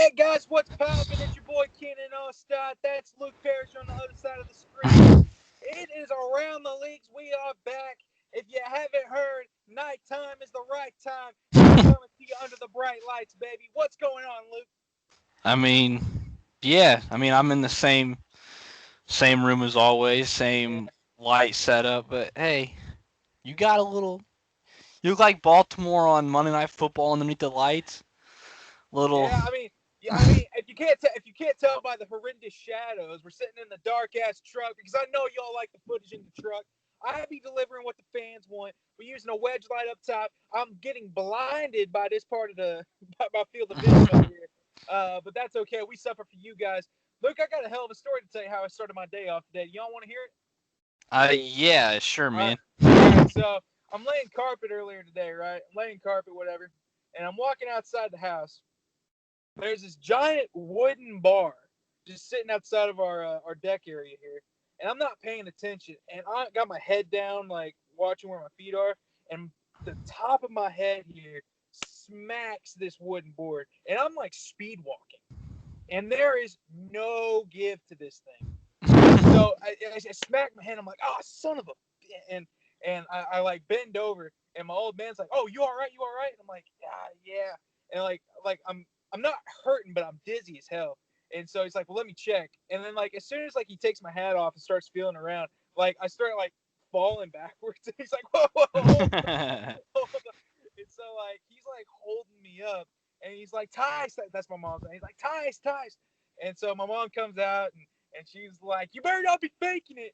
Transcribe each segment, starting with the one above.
Hey guys, what's poppin'? It's your boy Keanan Ostad. That's Luke Parrish on the other side of the screen. It is around the leagues. We are back. If you haven't heard, nighttime is the right time. We're coming to you under the bright lights, baby. What's going on, Luke? I mean, yeah. I'm in the same room as always, Yeah, same light setup. But hey, you got a little. You look like Baltimore on Monday Night Football underneath the lights. Little. yeah. I mean, if you can't tell by the horrendous shadows, we're sitting in the dark ass truck because I know y'all like the footage in the truck. I be delivering what the fans want. We're using a wedge light up top. I'm getting blinded by this part of the by field of vision over here. But that's okay. We suffer for you guys. Luke, I got a hell of a story to tell you how I started my day off today. Y'all want to hear it? Yeah, sure, All right. man. All right. So I'm laying carpet earlier today, right? I'm laying carpet, whatever. And I'm walking outside the house. There's this giant wooden bar just sitting outside of our deck area here, and I'm not paying attention. And I got my head down, like watching where my feet are, and the top of my head here smacks this wooden board, and I'm like speed walking, and there is no give to this thing. And so I smack my hand. I'm like, oh, son of a, and I like bend over, and my old man's like, oh, you all right? You all right? And I'm like, yeah. And like I'm not hurting, but I'm dizzy as hell. And so he's like, well, let me check. And then like as soon as like he takes my hat off and starts feeling around, like I start like falling backwards. And he's like, whoa, hold on, hold on. And so like he's like holding me up, and he's like, Tice, that's my mom's name. He's like, Tice. And so my mom comes out, and she's like, you better not be faking it.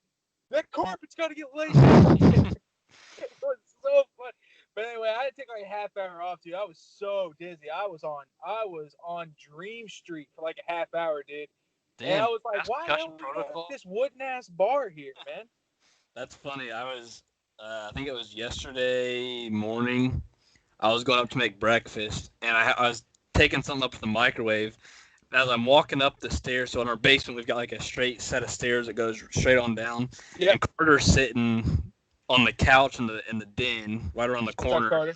That carpet's got to get laid. It was so fun. But anyway, I had to take like a half hour off, dude. I was so dizzy. I was on Dream Street for like a half hour, dude. And I Damn, was like, fast why the hell concussion we got protocol. this wooden ass bar here, man? That's funny. I think it was yesterday morning. I was going up to make breakfast, and I was taking something up to the microwave. As I'm walking up the stairs, so in our basement we've got like a straight set of stairs that goes straight on down, Yep. and Carter's sitting on the couch in the den right around the What's up, corner. Carter?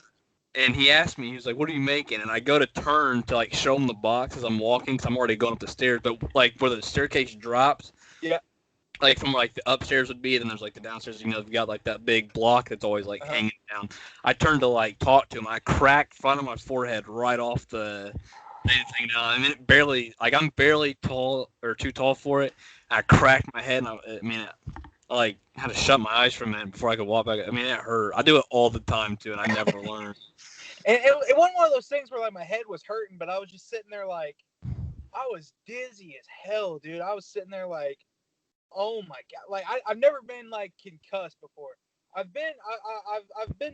And he asked me, he was like, "What are you making?" And I go to turn to like show him the box as I'm walking, because I'm already going up the stairs. But like where the staircase drops, Yeah. like from like the upstairs would be, and then there's like the downstairs. You got like that big block that's always like Uh-huh. hanging down. I turned to like talk to him. I cracked front of my forehead right off the thing down. I mean, it barely like I'm barely tall or too tall for it. I cracked my head, and I like had to shut my eyes for a minute before I could walk back. I mean, it hurt. I do it all the time too, and I never learn. And it wasn't one of those things where like my head was hurting, but I was just sitting there like I was dizzy as hell, dude. I was sitting there like, oh my god, like I've never been like concussed before. I've been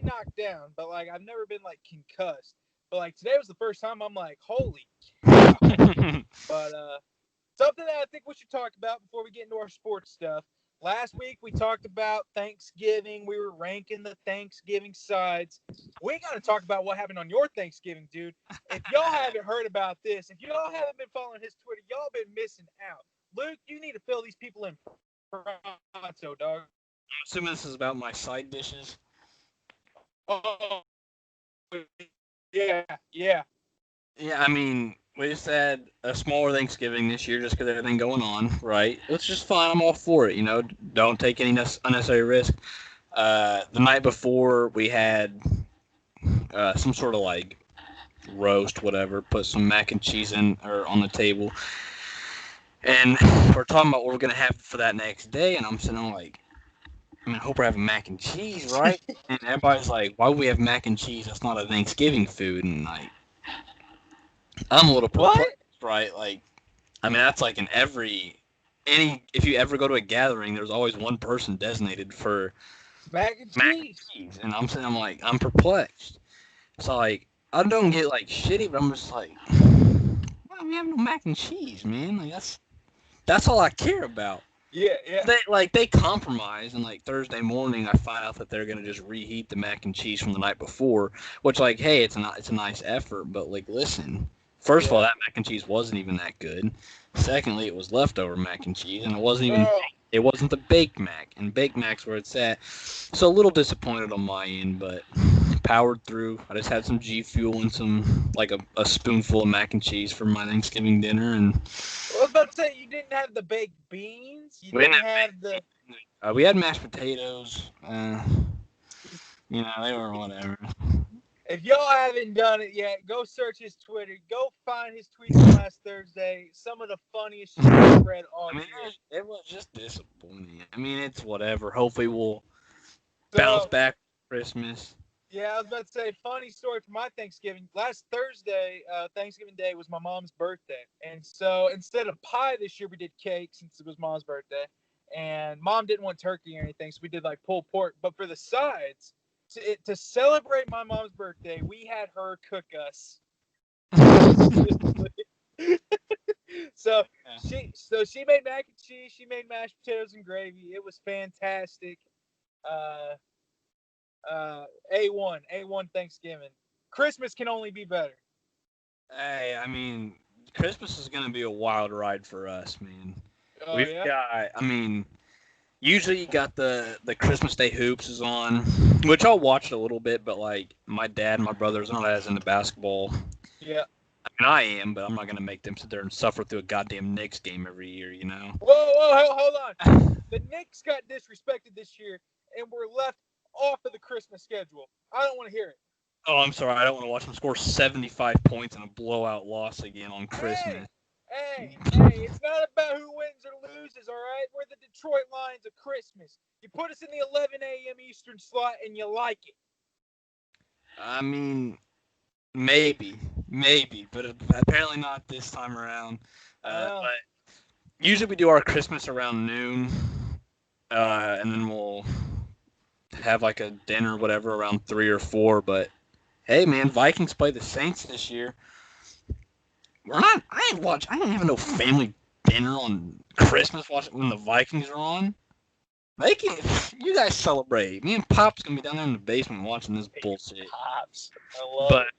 knocked down, but like I've never been like concussed. But like today was the first time I'm like, holy cow. But something that I think we should talk about before we get into our sports stuff. Last week we talked about Thanksgiving. We were ranking the Thanksgiving sides. We got to talk about what happened on your Thanksgiving, dude. If y'all haven't heard about this, if y'all haven't been following his Twitter, y'all been missing out. Luke, you need to fill these people in pronto, dog. Assuming this is about my side dishes. Oh, yeah, yeah. Yeah, I mean, we just had a smaller Thanksgiving this year just because everything going on, right? It's just fine. I'm all for it. Don't take any unnecessary risk. The night before, we had some sort of like roast, whatever. Put some mac and cheese in or on the table, and we're talking about what we're gonna have for that next day. And I'm sitting there like, I hope we're having mac and cheese, right? And everybody's like, why would we have mac and cheese? That's not a Thanksgiving food. And like, I'm a little What? perplexed, right? Like, that's like in any if you ever go to a gathering, there's always one person designated for Mac and mac and cheese. cheese, and I'm like, I'm perplexed. So like, I don't get like shitty, but I'm just like, why do we have no mac and cheese, man? Like that's all I care about. Yeah, yeah. They compromise, and like Thursday morning, I find out that they're gonna just reheat the mac and cheese from the night before, which like, hey, it's a nice effort, but like, listen, first of all, Yeah. that mac and cheese wasn't even that good. Secondly, it was leftover mac and cheese, and Oh, it wasn't the baked mac, and baked mac's where it's at. So a little disappointed on my end, but powered through. I just had some G Fuel and some, like a spoonful of mac and cheese for my Thanksgiving dinner. And I was about to say, you didn't have the baked beans. You we didn't didn't have the. have, we had mashed potatoes. They were whatever. If y'all haven't done it yet, go search his Twitter. Go find his tweets from last Thursday. Some of the funniest shit I've read all I mean, year. it was just disappointing. I mean, it's whatever. Hopefully, we'll bounce So, back for Christmas. yeah, I was about to say, funny story for my Thanksgiving. Last Thursday, Thanksgiving Day, was my mom's birthday. And so instead of pie this year, we did cake since it was mom's birthday. And mom didn't want turkey or anything, so we did like pulled pork. But for the sides, to celebrate my mom's birthday, we had her cook us. So she made mac and cheese, she made mashed potatoes and gravy. It was fantastic. Uh, A1 Thanksgiving. Christmas can only be better. Hey, I mean, Christmas is gonna be a wild ride for us, man. Oh We've yeah. got, I mean, usually you got the Christmas Day hoops is on, which I'll watch a little bit, but like my dad and my brothers not as into basketball. Yeah. I mean, I am, but I'm not gonna make them sit there and suffer through a goddamn Knicks game every year, you know. Whoa, hold on. The Knicks got disrespected this year and were left off of the Christmas schedule. I don't want to hear it. Oh, I'm sorry. I don't want to watch them score 75 points in a blowout loss again on Christmas. Hey, it's not about who wins or loses, all right? We're the Detroit Lions of Christmas. You put us in the 11 a.m. Eastern slot and you like it. I mean, maybe, but apparently not this time around. But usually we do our Christmas around noon, and then we'll have like a dinner or whatever around 3 or 4. But hey, man, Vikings play the Saints this year. I ain't having no family dinner on Christmas watching when the Vikings are on. You guys celebrate. Me and Pop's gonna be down there in the basement watching this bullshit. Pops. I love But it.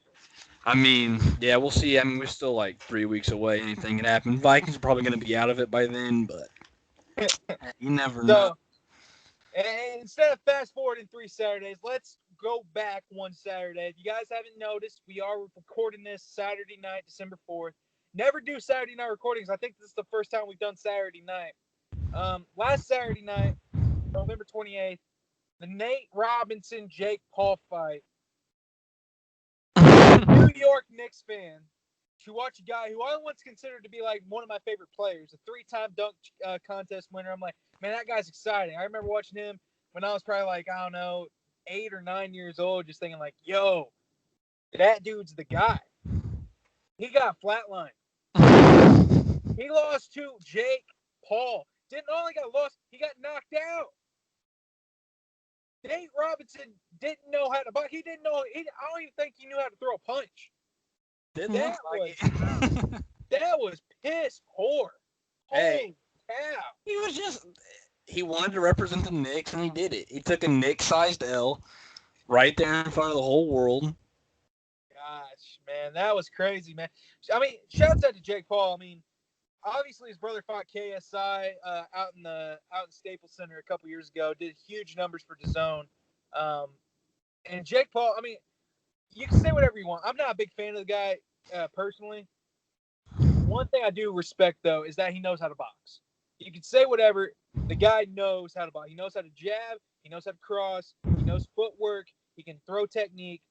I mean, yeah, we'll see. I mean, we're still like 3 weeks away. Anything can happen. Vikings are probably gonna be out of it by then, but you never know. So, and instead of fast forwarding 3 Saturdays, let's go back one Saturday. If you guys haven't noticed, we are recording this Saturday night, December 4th. Never do Saturday night recordings. I think this is the first time we've done Saturday night. Last Saturday night, November 28th, the Nate Robinson Jake Paul fight. New York Knicks fan to watch a guy who I once considered to be like one of my favorite players, a 3-time dunk contest winner. I'm like, man, that guy's exciting. I remember watching him when I was probably like, I don't know, 8 or 9 years old, just thinking like, yo, that dude's the guy. He got flatlined. He lost to Jake Paul. Didn't only got lost, he got knocked out. Nate Robinson didn't know how to box. He didn't know. I don't even think he knew how to throw a punch. That was piss poor. Hey, cow. He wanted to represent the Knicks, and he did it. He took a Knicks-sized L right there in front of the whole world. Gosh, man, that was crazy, man. I mean, shouts out to Jake Paul. I mean, obviously his brother fought KSI out in Staples Center a couple years ago. Did huge numbers for DAZN. And Jake Paul, I mean, you can say whatever you want. I'm not a big fan of the guy personally. One thing I do respect though is that he knows how to box. You can say whatever. The guy knows how to box. He knows how to jab. He knows how to cross. He knows footwork. He can throw technique.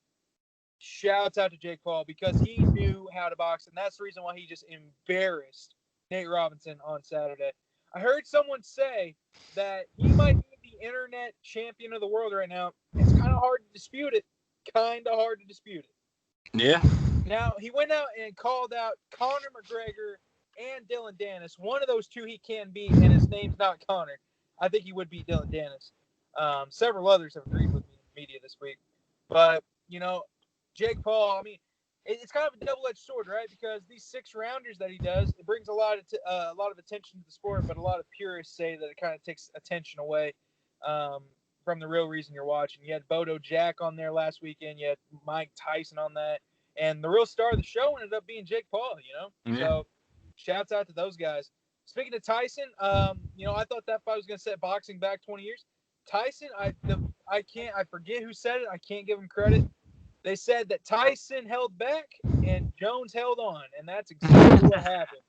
Shouts out to Jake Paul because he knew how to box, and that's the reason why he just embarrassed Nate Robinson on Saturday. I heard someone say that he might be the internet champion of the world right now. It's kind of hard to dispute it. Yeah. Now, he went out and called out Conor McGregor and Dylan Dennis. One of those two he can beat, and his name's not Conor. I think he would beat Dylan Dennis. Several others have agreed with me in the media this week. But, Jake Paul, I mean, it's kind of a double-edged sword, right? Because these 6-rounders that he does, it brings a lot of attention to the sport, but a lot of purists say that it kind of takes attention away from the real reason you're watching. You had Bodo Jack on there last weekend. You had Mike Tyson on that. And the real star of the show ended up being Jake Paul, Yeah. So, shouts out to those guys. Speaking of Tyson, I thought that fight was going to set boxing back 20 years. Tyson, I forget who said it. I can't give him credit. They said that Tyson held back and Jones held on, and that's exactly what happened.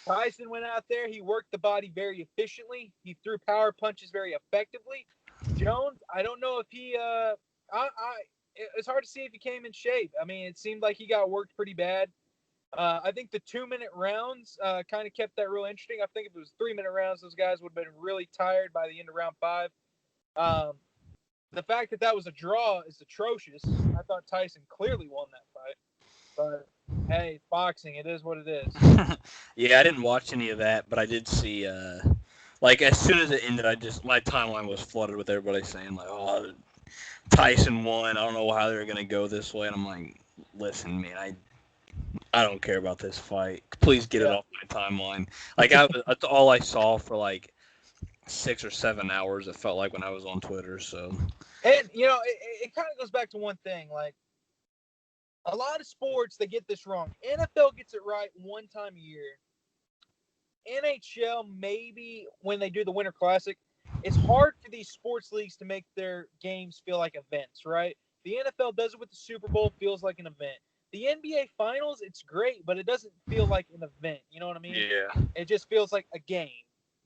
Tyson went out there. He worked the body very efficiently. He threw power punches very effectively. Jones, I don't know if he. It's hard to see if he came in shape. I mean, it seemed like he got worked pretty bad. I think the 2 minute rounds kind of kept that real interesting. I think if it was 3 minute rounds, those guys would have been really tired by the end of round five. Um, the fact that that was a draw is atrocious. I thought Tyson clearly won that fight, but hey, it's boxing. It is what it is. Yeah, I didn't watch any of that, but I did see. Like as soon as it ended, my timeline was flooded with everybody saying like, "Oh, Tyson won. I don't know how they're gonna go this way." And I'm like, "Listen, man, I don't care about this fight. Please get it Yeah. off my timeline." Like that's all I saw for like 6 or 7 hours. It felt like when I was on Twitter. So And it kind of goes back to one thing. Like a lot of sports, they get this wrong. NFL gets it right one time a year. NHL, maybe when they do the Winter Classic, it's hard for these sports leagues to make their games feel like events, right? The NFL does it with the Super Bowl, feels like an event. The NBA Finals, it's great, but it doesn't feel like an event. You know what I mean? yeah, It just feels like a game.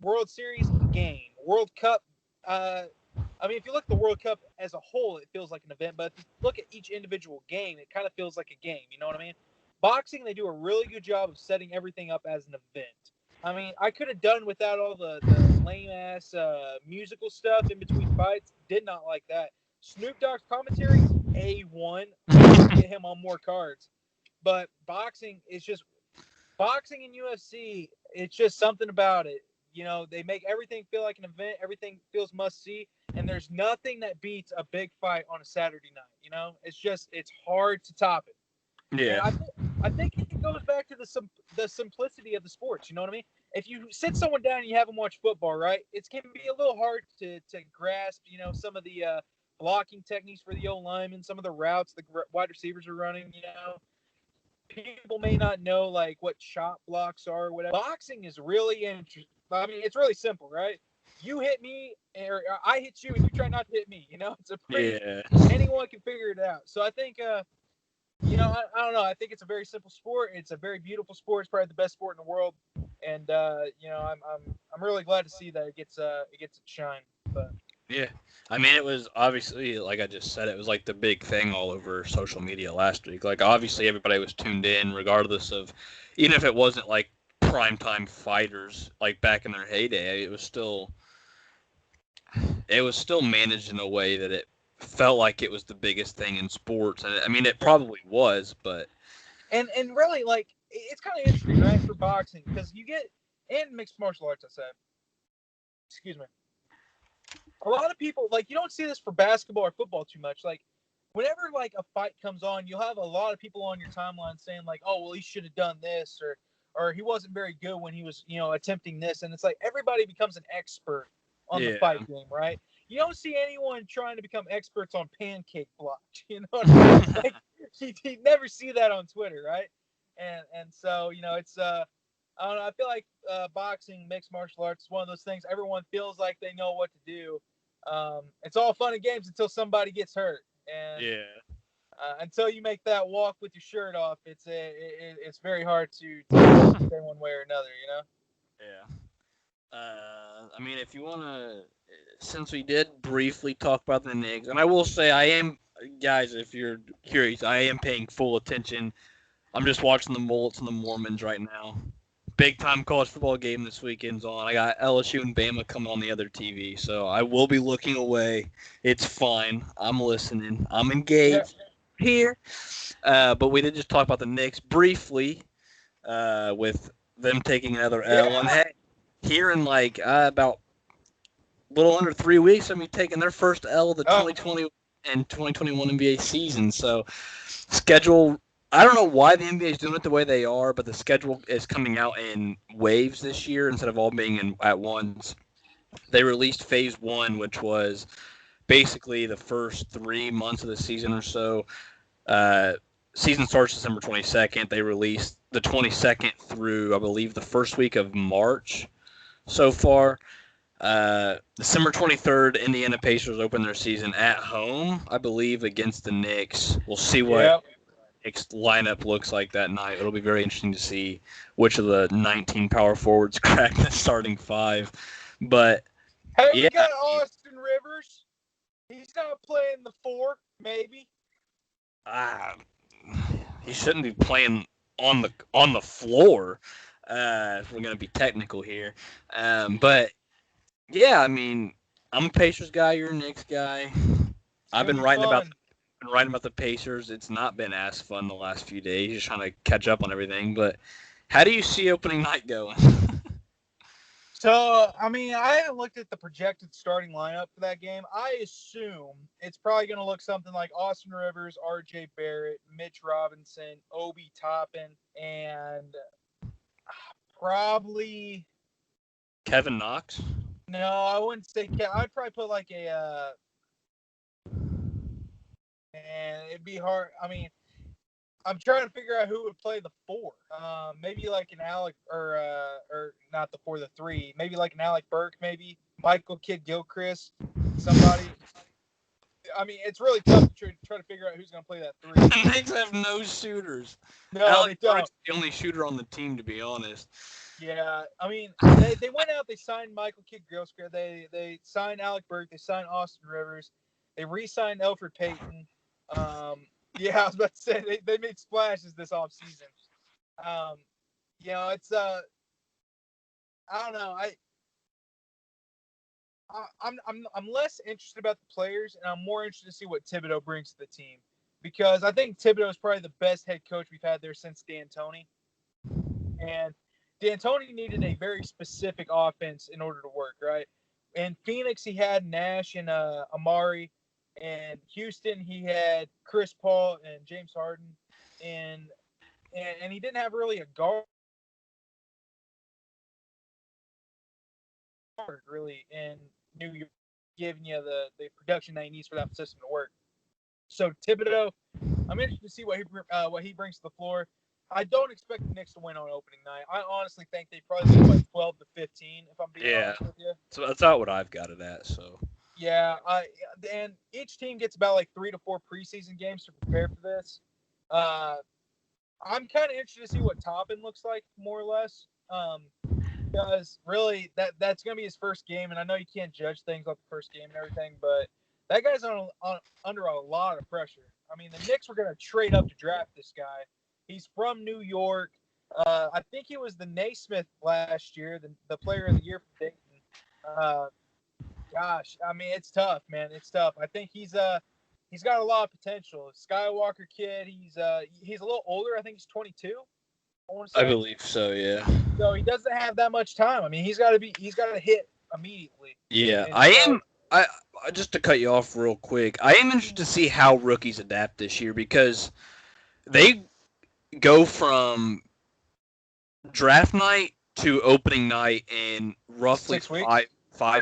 World Series, a game. World Cup, I mean, if you look at the World Cup as a whole, it feels like an event. But if you look at each individual game, it kind of feels like a game. You know what I mean? Boxing, they do a really good job of setting everything up as an event. I mean, I could have done without all the lame ass musical stuff in between fights. Did not like that. Snoop Dogg's commentary, A1. Get him on more cards. But boxing is just boxing and UFC. It's just something about it. They make everything feel like an event. Everything feels must see, and there's nothing that beats a big fight on a Saturday night. It's hard to top it. And yeah, I think it goes back to the simplicity of the sports. You know what I mean? If you sit someone down and you have them watch football, right? It can be a little hard to grasp. Some of the blocking techniques for the old linemen, some of the routes the wide receivers are running. People may not know like what chop blocks are or whatever. Boxing is really interesting. I mean, it's really simple, right? You hit me, or I hit you, and you try not to hit me. It's a pretty yeah. anyone can figure it out. So I think I don't know. I think it's a very simple sport. It's a very beautiful sport. It's probably the best sport in the world, and I'm really glad to see that it gets its shine. But Yeah. I mean, it was obviously, like I just said, it was like the big thing all over social media last week. Like, obviously, everybody was tuned in, regardless of, even if it wasn't like primetime fighters, like back in their heyday, it was still managed in a way that it felt like it was the biggest thing in sports. And I mean, it yeah, probably was, but and really like it's kind of interesting, right, for boxing because you get and mixed martial arts. I said, excuse me. A lot of people like you don't see this for basketball or football too much. Like whenever like a fight comes on, you'll have a lot of people on your timeline saying like, "Oh, well, he should have done this," or he wasn't very good when he was attempting this, and it's like everybody becomes an expert on the yeah, fight game, right? You don't see anyone trying to become experts on pancake block. You know what I mean? Like you never see that on Twitter, right? And so it's I don't know. I feel like boxing, mixed martial arts is one of those things everyone feels like they know what to do. It's all fun and games until somebody gets hurt, and yeah, until you make that walk with your shirt off, it's very hard to say one way or another. yeah. I mean, if you want to, since we did briefly talk about the Knicks, and I will say I am, guys, if you're curious, I am paying full attention. I'm just watching the Mullets and the Mormons right now. Big time college football game this weekend's on. I got LSU and Bama coming on the other TV, so I will be looking away. It's fine. I'm listening. I'm Yeah, engaged here. But we did just talk about the Knicks briefly, with them taking another L. And yeah, hey, here in like about a little under 3 weeks, I mean, taking their first L of the oh, 2020 and 2021 NBA season. So schedule. I don't know why the NBA is doing it the way they are, but the schedule is coming out in waves this year instead of all being at once. They released phase one, which was basically the first 3 months of the season or so. Uh, Season starts December 22nd. They released the 22nd through, I believe, the first week of March so far. December 23rd, Indiana Pacers open their season at home, I believe, against the Knicks. We'll see what Yep. Knicks lineup looks like that night. It'll be very interesting to see which of the 19 power forwards crack the starting five. But Hey, yeah, we got Austin Rivers. He's not playing the 4, maybe. uh, he shouldn't be playing on the floor. If we're gonna be technical here, but yeah, I mean, I'm a Pacers guy. You're a Knicks guy. It's I've gonna be fun. been writing about the Pacers. It's not been as fun the last few days, just trying to catch up on everything. But how do you see opening night going? So, I mean, I haven't looked at the projected starting lineup for that game. I assume it's probably going to look something like Austin Rivers, R.J. Barrett, Mitch Robinson, Obi Toppin, and probably Kevin Knox. no, I wouldn't say. I'd probably put like and it'd be hard. I mean, I'm trying to figure out who would play the 4. Maybe like an Alec or not the 4, the 3. Maybe like an Alec Burke, maybe Michael Kidd Gilchrist, somebody. I mean, it's really tough to try to figure out who's going to play that 3. The Knicks have no shooters. No, Alec they don't. Burks is the only shooter on the team, to be honest. Yeah, I mean, they went out. They signed Michael Kidd Gilchrist. They signed Alec Burke. They signed Austin Rivers. They re-signed Elfrid Payton. Yeah, I was about to say they made splashes this offseason. Um, it's I don't know. I'm less interested about the players, and I'm more interested to see what Thibodeau brings to the team, because I think Thibodeau is probably the best head coach we've had there since D'Antoni, and D'Antoni needed a very specific offense in order to work, right? In Phoenix, he had Nash and Amari. In Houston, he had Chris Paul and James Harden, and and he didn't have really a guard really in New York, giving you the production that he needs for that system to work. So Thibodeau, I'm interested to see what he brings to the floor. I don't expect the Knicks to win on opening night. I honestly think they probably lose like 12 to 15, if I'm being Yeah, honest with you. so that's not what I've got it at. So Yeah, and each team gets about like 3 to 4 preseason games to prepare for this. Uh, I'm kind of interested to see what Toppin looks like, more or less. Because really, that's going to be his first game, and I know you can't judge things off the first game and everything, but that guy's under a lot of pressure. I mean, the Knicks were going to trade up to draft this guy. He's from New York. I think he was the Naismith last year, the player of the year for Dayton. Uh, Gosh, I mean, it's tough, man. It's tough. I think he's got a lot of potential. Skywalker kid. He's a little older. I think he's 22. I want to I say. believe so. Yeah. So he doesn't have that much time. I mean, he's got to hit immediately. Yeah, And I so am. Just to cut you off real quick, I am interested to see how rookies adapt this year because they go from draft night to opening night in roughly 6 weeks.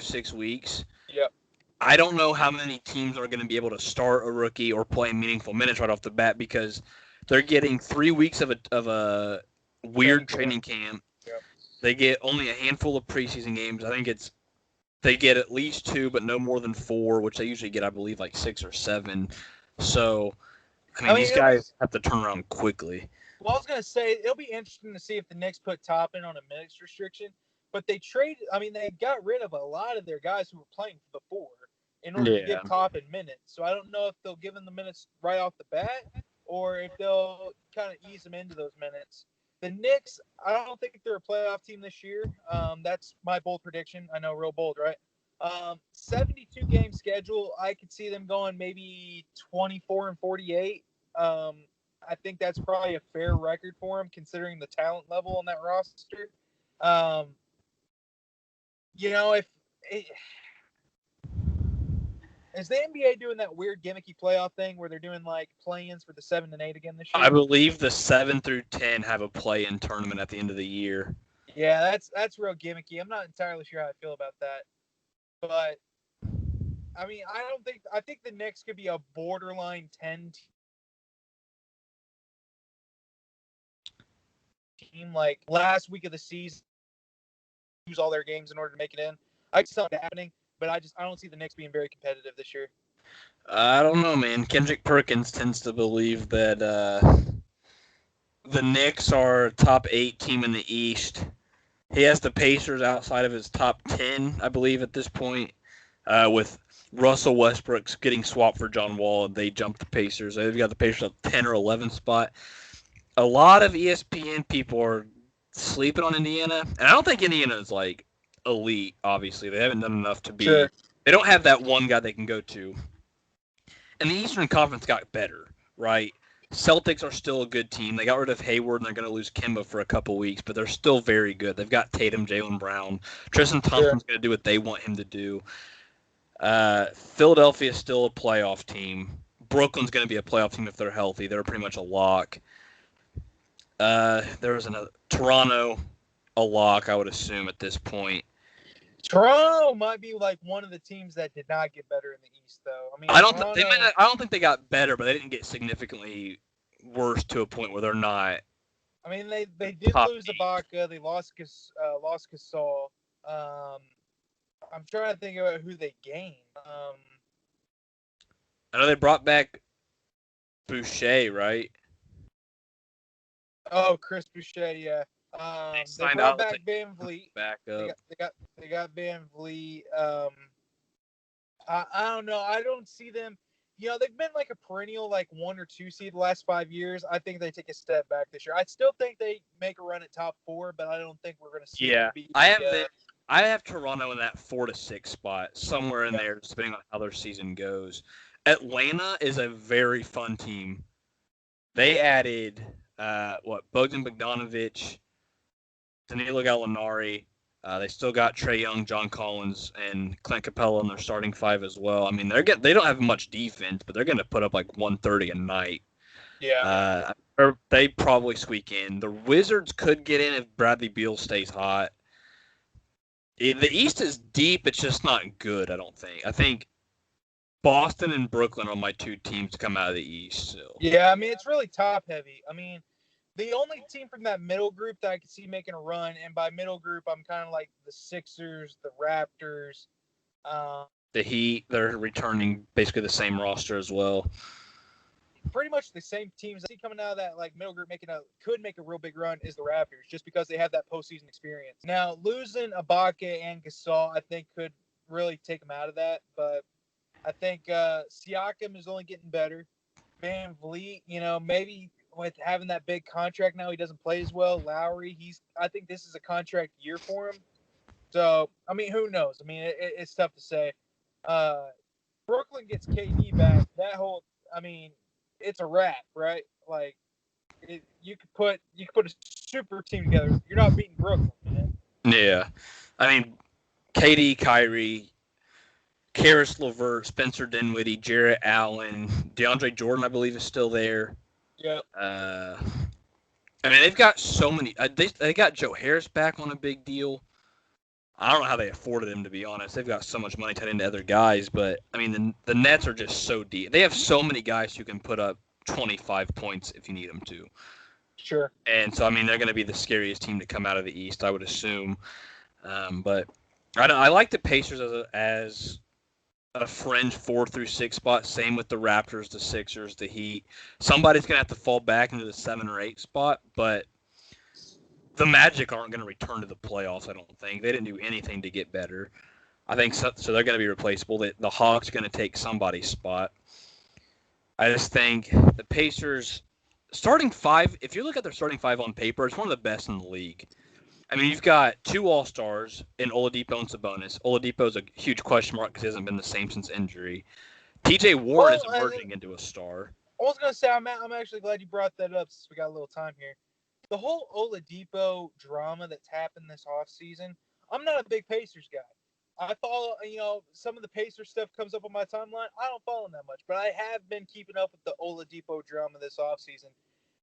6 weeks. Yep. I don't know how many teams are going to be able to start a rookie or play meaningful minutes right off the bat because they're getting 3 weeks of a weird training camp. Yep. They get only a handful of preseason games. I think they get at least 2, but no more than 4, which they usually get, I believe, like 6 or 7. So, I mean, I mean, these guys have to turn around quickly. well, I was gonna say it'll be interesting to see if the Knicks put Toppin on a minutes restriction. But they traded. I mean, they got rid of a lot of their guys who were playing before in order to Yeah. give Toppin minutes. So I don't know if they'll give him the minutes right off the bat or if they'll kind of ease him into those minutes. The Knicks, I don't think they're a playoff team this year. That's my bold prediction. I know, real bold, right? 72 game schedule. I could see them going maybe 24-48. I think that's probably a fair record for them, considering the talent level on that roster. Um, if is the NBA doing that weird gimmicky playoff thing where they're doing like play-ins for the 7 and 8 again this I year? believe the 7 through 10 have a play-in tournament at the end of the year. Yeah, that's real gimmicky. I'm not entirely sure how I feel about that, but I mean, I think the Knicks could be a borderline 10 team like last week of the season, lose all their games in order to make it in. I see something happening, but I don't see the Knicks being very competitive this year. I don't know, man. Kendrick Perkins tends to believe that the Knicks are top 8 team in the East. He has the Pacers outside of his top 10, I believe, at this point. With Russell Westbrook's getting swapped for John Wall, and they jumped the Pacers. They've got the Pacers at 10 or 11 spot. A lot of ESPN people are sleeping on Indiana, and I don't think Indiana is like elite. Obviously, they haven't done enough to be. Sure. They don't have that one guy they can go to. And the Eastern Conference got better, right? Celtics are still a good team. They got rid of Hayward, and they're going to lose Kemba for a couple weeks, but they're still very good. They've got Tatum, Jaylen Brown. Tristan Thompson's going to do what they want him to do. Philadelphia is still a playoff team. Brooklyn's going to be a playoff team if they're healthy. They're pretty much a lock. There was another Toronto, a lock, I would assume at this point. Toronto might be like one of the teams that did not get better in the East, though. I mean, I don't think they got better, but they didn't get significantly worse to a point where they're not. I mean, they did lose Ibaka. They lost Gasol. I'm trying to think about who they gained. I know they brought back Boucher, right? Oh, Chris Boucher, yeah. They brought back Van Vliet. Back up. They got Van Vliet. I don't know. I don't see them. You know, they've been like a perennial like 1 or 2 seed the last 5 years. I think they take a step back this year. I still think they make a run at top 4, but I don't think we're going to see. Yeah, I have Toronto in that 4 to 6 spot, somewhere in there, depending on how their season goes. Atlanta is a very fun team. They added Bogdan Bogdanovic, Danilo Gallinari. They still got Trae Young, John Collins, and Clint Capella in their starting 5 as well. I mean, they don't have much defense, but they're going to put up like 130 a night. Yeah. They probably squeak in. The Wizards could get in if Bradley Beal stays hot. The East is deep. It's just not good, I don't think. I think Boston and Brooklyn are my 2 teams to come out of the East. So. Yeah, I mean, it's really top-heavy. I mean, the only team from that middle group that I could see making a run, and by middle group, I'm kind of like the Sixers, the Raptors. The Heat, they're returning basically the same roster as well. Pretty much the same teams I see coming out of that like middle group could make a real big run is the Raptors, just because they have that postseason experience. Now, losing Ibaka and Gasol, I think, could really take them out of that, but I think Siakam is only getting better. Van Vliet, you know, maybe with having that big contract now, he doesn't play as well. Lowry, I think this is a contract year for him. So, I mean, who knows? I mean, it's tough to say. Brooklyn gets KD back. It's a wrap, right? Like, you could put a super team together. You're not beating Brooklyn, man. Yeah, I mean, KD, Kyrie, Karis LeVert, Spencer Dinwiddie, Jarrett Allen, DeAndre Jordan, I believe, is still there. Yeah. I mean, they've got so many. They got Joe Harris back on a big deal. I don't know how they afforded him, to be honest. They've got so much money tied into other guys, but I mean, the Nets are just so deep. They have so many guys who can put up 25 points if you need them to. Sure. And so, I mean, they're going to be the scariest team to come out of the East, I would assume. But I like the Pacers as a fringe 4 through 6 spot. Same with the Raptors, the Sixers, the Heat. Somebody's going to have to fall back into the 7 or 8 spot, but the Magic aren't going to return to the playoffs, I don't think. They didn't do anything to get better. I think so they're going to be replaceable. The Hawks are going to take somebody's spot. I just think the Pacers starting 5, if you look at their starting 5 on paper, it's one of the best in the league. I mean, you've got 2 All-Stars in Oladipo and Sabonis. Oladipo's a huge question mark because he hasn't been the same since injury. T.J. Warren is emerging into a star. I was going to say, I'm actually glad you brought that up since we got a little time here. The whole Oladipo drama that's happened this offseason, I'm not a big Pacers guy. I follow, some of the Pacers stuff comes up on my timeline. I don't follow them that much, but I have been keeping up with the Oladipo drama this offseason.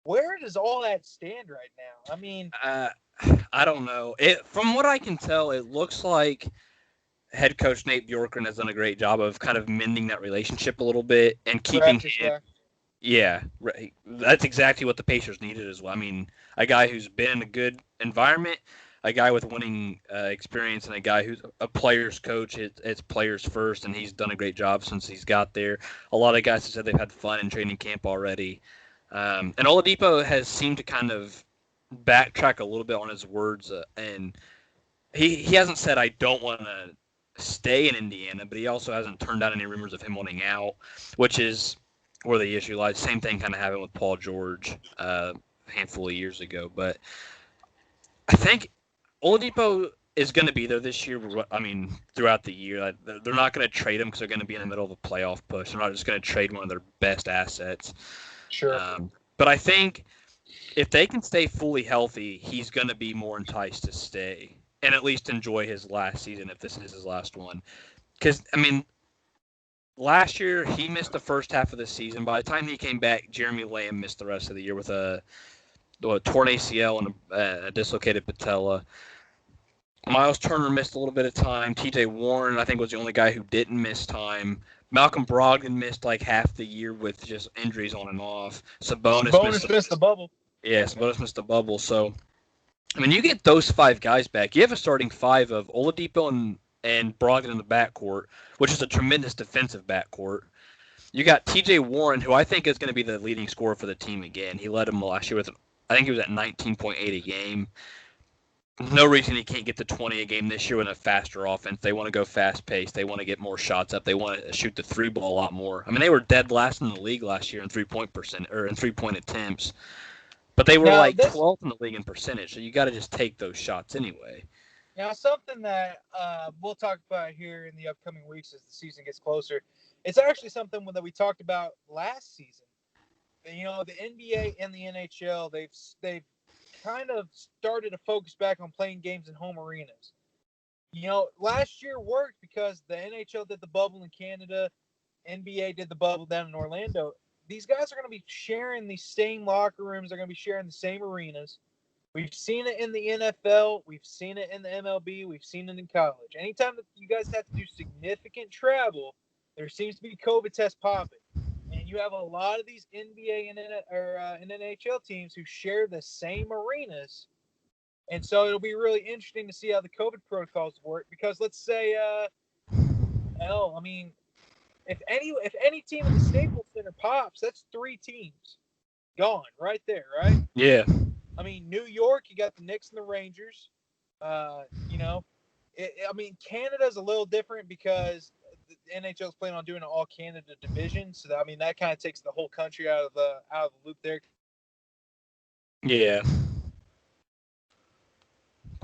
Where does all that stand right now? I mean, I don't know. From what I can tell, it looks like head coach Nate Bjorkgren has done a great job of kind of mending that relationship a little bit and keeping him. Yeah, right. That's exactly what the Pacers needed as well. I mean, a guy who's been in a good environment. a guy with winning experience and a guy who's a player's coach. It's players first, and he's done a great job since he's got there. A lot of guys have said they've had fun in training camp already. And Oladipo has seemed to kind of backtrack a little bit on his words, and he hasn't said I don't want to stay in Indiana, but he also hasn't turned down any rumors of him wanting out, which is where the issue lies. Same thing kind of happened with Paul George a handful of years ago, but I think Oladipo is going to be there this year. I mean, throughout the year, they're not going to trade him because they're going to be in the middle of a playoff push. They're not just going to trade one of their best assets. Sure. But I think if they can stay fully healthy, he's going to be more enticed to stay and at least enjoy his last season if this is his last one. Because, I mean, last year he missed the first half of the season. By the time he came back, Jeremy Lamb missed the rest of the year with a torn ACL and a dislocated patella. Miles Turner missed a little bit of time. TJ Warren, I think, was the only guy who didn't miss time. Malcolm Brogdon missed like half the year with just injuries on and off. Sabonis missed the bubble. Yeah, Sabonis missed the bubble. So, I mean, you get those five guys back. You have a starting five of Oladipo and Brogdon in the backcourt, which is a tremendous defensive backcourt. You got TJ Warren, who I think is going to be the leading scorer for the team again. He led them last year with, I think he was at 19.8 a game. No reason he can't get to 20 a game this year with a faster offense. They want to go fast-paced. They want to get more shots up. They want to shoot the three ball a lot more. I mean, they were dead last in the league last year in 3-point attempts, but they were 12th in the league in percentage. So you got to just take those shots anyway. Now, something that we'll talk about here in the upcoming weeks as the season gets closer, it's actually something that we talked about last season. You know, the NBA and the NHL, they've kind of started to focus back on playing games in home arenas. You know, last year worked because the NHL did the bubble in Canada, NBA did the bubble down in Orlando. These guys are going to be sharing these same locker rooms. They're going to be sharing the same arenas. We've seen it in the NFL. We've seen it in the MLB. We've seen it in college. Anytime that you guys have to do significant travel, there seems to be COVID tests popping. And you have a lot of these NBA and NHL teams who share the same arenas. And so it'll be really interesting to see how the COVID protocols work. Because let's say, if any team in the Staples Center pops, that's 3 teams gone right there, right? Yeah. I mean, New York, you got the Knicks and the Rangers. Canada's a little different because the NHL is planning on doing an all Canada division, so that kind of takes the whole country out of the loop there. Yeah.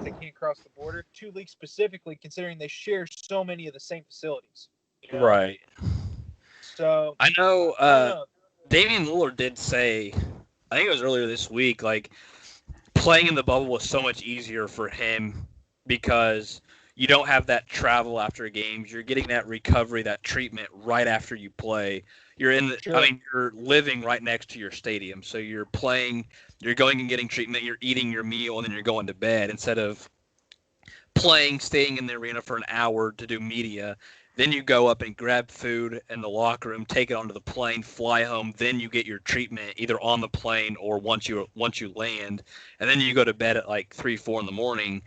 They can't cross the border. 2 leagues specifically, considering they share so many of the same facilities. You know? Right. So I know. Damian Lillard did say, I think it was earlier this week, like playing in the bubble was so much easier for him because you don't have that travel after games. You're getting that recovery, that treatment right after you play. You're you're living right next to your stadium. So you're playing, you're going and getting treatment, you're eating your meal, and then you're going to bed instead of playing, staying in the arena for an hour to do media. Then you go up and grab food in the locker room, take it onto the plane, fly home. Then you get your treatment either on the plane or once you land, and then you go to bed at like 3, 4 in the morning.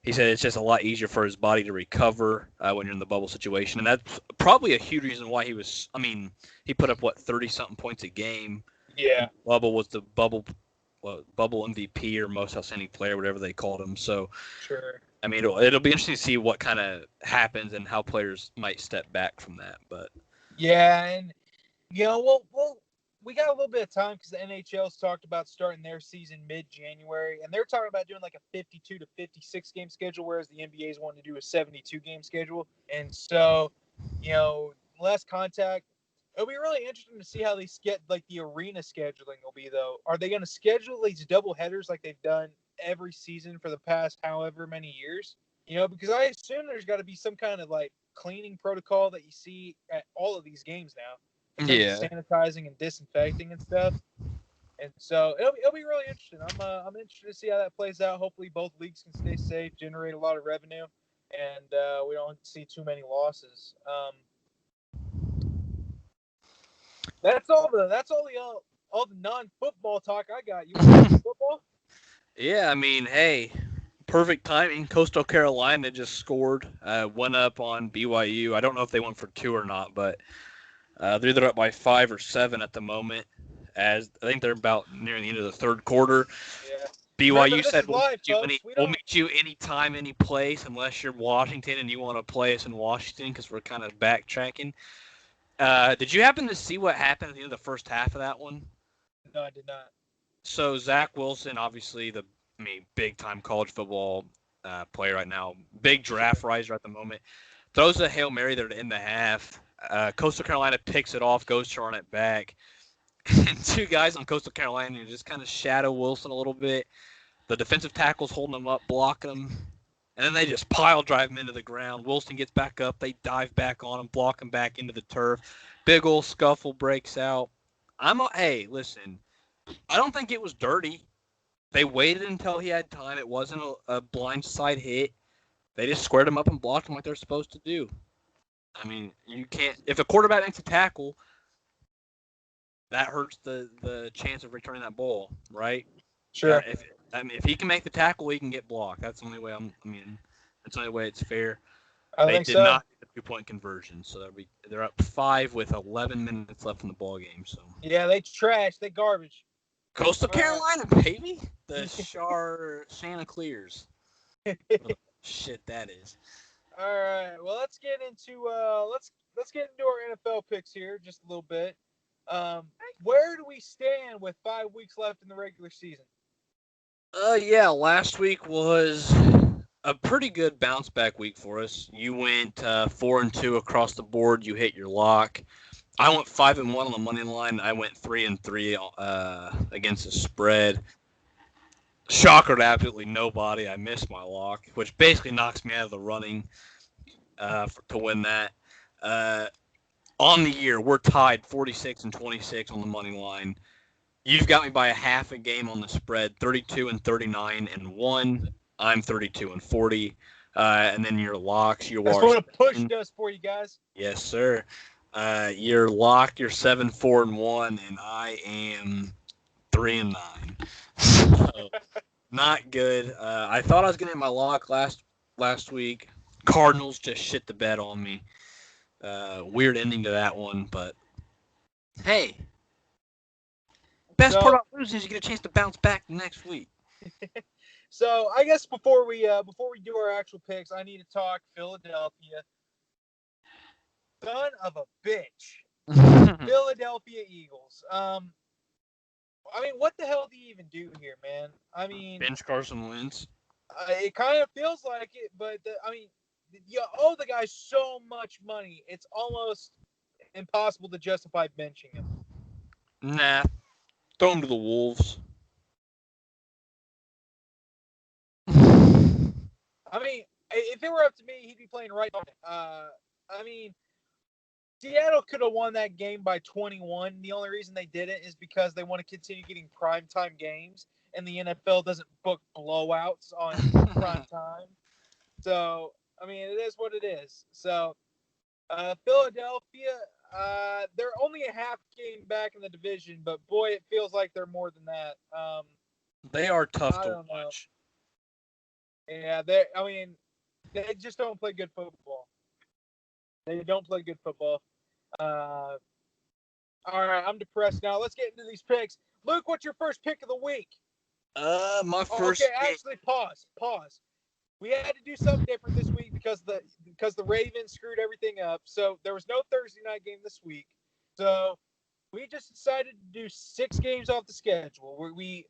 He said it's just a lot easier for his body to recover when you're in the bubble situation, and that's probably a huge reason why he was. I mean, he put up 30-something points a game. Yeah, Bubble was the bubble MVP or most outstanding player, whatever they called him. So, sure. I mean, it'll be interesting to see what kind of happens and how players might step back from that. But yeah, and we got a little bit of time because the NHL's talked about starting their season mid-January, and they're talking about doing like a 52 to 56 game schedule, whereas the NBA's wanting to do a 72 game schedule. And so, less contact. It'll be really interesting to see how they get like the arena scheduling will be, though. Are they going to schedule these double headers like they've done every season for the past however many years? Because I assume there's got to be some kind of like cleaning protocol that you see at all of these games now. Yeah, sanitizing and disinfecting and stuff. And so it'll be really interesting. I'm interested to see how that plays out. Hopefully both leagues can stay safe, generate a lot of revenue, and we don't see too many losses. That's all the non-football talk I got. You want to talk football? Yeah, I mean, hey, perfect timing. Coastal Carolina just scored, went up on BYU. I don't know if they went for 2 or not, but they're either up by 5 or 7 at the moment. As I think they're about near the end of the third quarter. Yeah. Remember, BYU this said is live, folks. we'll meet you anytime, any place, unless you're Washington and you want to play us in Washington because we're kind of backtracking. Did you happen to see what happened at the end of the first half of that one? No, I did not. So Zach Wilson, obviously big time college football player right now, big draft riser at the moment, throws a Hail Mary there to end the half. Coastal Carolina picks it off, goes to run it back. And 2 guys on Coastal Carolina just kind of shadow Wilson a little bit. The defensive tackle's holding him up, blocking him. And then they just pile drive him into the ground. Wilson gets back up. They dive back on him, block him back into the turf. Big old scuffle breaks out. Hey, listen, I don't think it was dirty. They waited until he had time. It wasn't a blindside hit. They just squared him up and blocked him like they're supposed to do. I mean, you can't – if a quarterback makes a tackle, that hurts the chance of returning that ball, right? Sure. If he can make the tackle, he can get blocked. That's the only way that's the only way it's fair. I They think did so. not get a 2-point conversion, so they're up 5 with 11 minutes left in the ball game. So Yeah, they trash. They garbage. Coastal Carolina, baby, the Chanticleers. Shit, that is. All right. Well, let's get into let's get into our NFL picks here just a little bit. Where do we stand with 5 weeks left in the regular season? Yeah, last week was a pretty good bounce back week for us. You went 4-2 across the board. You hit your lock. I went 5-1 on the money line. I went 3-3 against the spread. Shocker to absolutely nobody. I missed my lock, which basically knocks me out of the running to win that. On the year, we're tied 46-26 on the money line. You've got me by a half a game on the spread, 32-39-1. I'm 32-40. And then your locks, That's what a push does for you guys. Yes, sir. You're locked. You're 7-4-1, and I am 3-9. So, not good. I thought I was gonna hit my lock last week. Cardinals just shit the bed on me. Weird ending to that one, but hey, best part about losing is you get a chance to bounce back next week. So I guess before we do our actual picks, I need to talk Philadelphia. Son of a bitch. Philadelphia Eagles. I mean, what the hell do you even do here, man? I mean, bench Carson Wentz. It kind of feels like it, but you owe the guy so much money. It's almost impossible to justify benching him. Nah, throw him to the Wolves. I mean, if it were up to me, he'd be playing right. I mean, Seattle could have won that game by 21. The only reason they didn't is because they want to continue getting primetime games, and the NFL doesn't book blowouts on prime time. So, I mean, it is what it is. So, Philadelphia, they're only a half game back in the division, but boy, it feels like they're more than that. They are tough to watch. Yeah, they just don't play good football. They don't play good football. All right, I'm depressed now. Let's get into these picks. Luke, what's your first pick of the week? My first. Okay, actually, pause. We had to do something different this week because the Ravens screwed everything up. So there was no Thursday night game this week. So we just decided to do 6 games off the schedule. We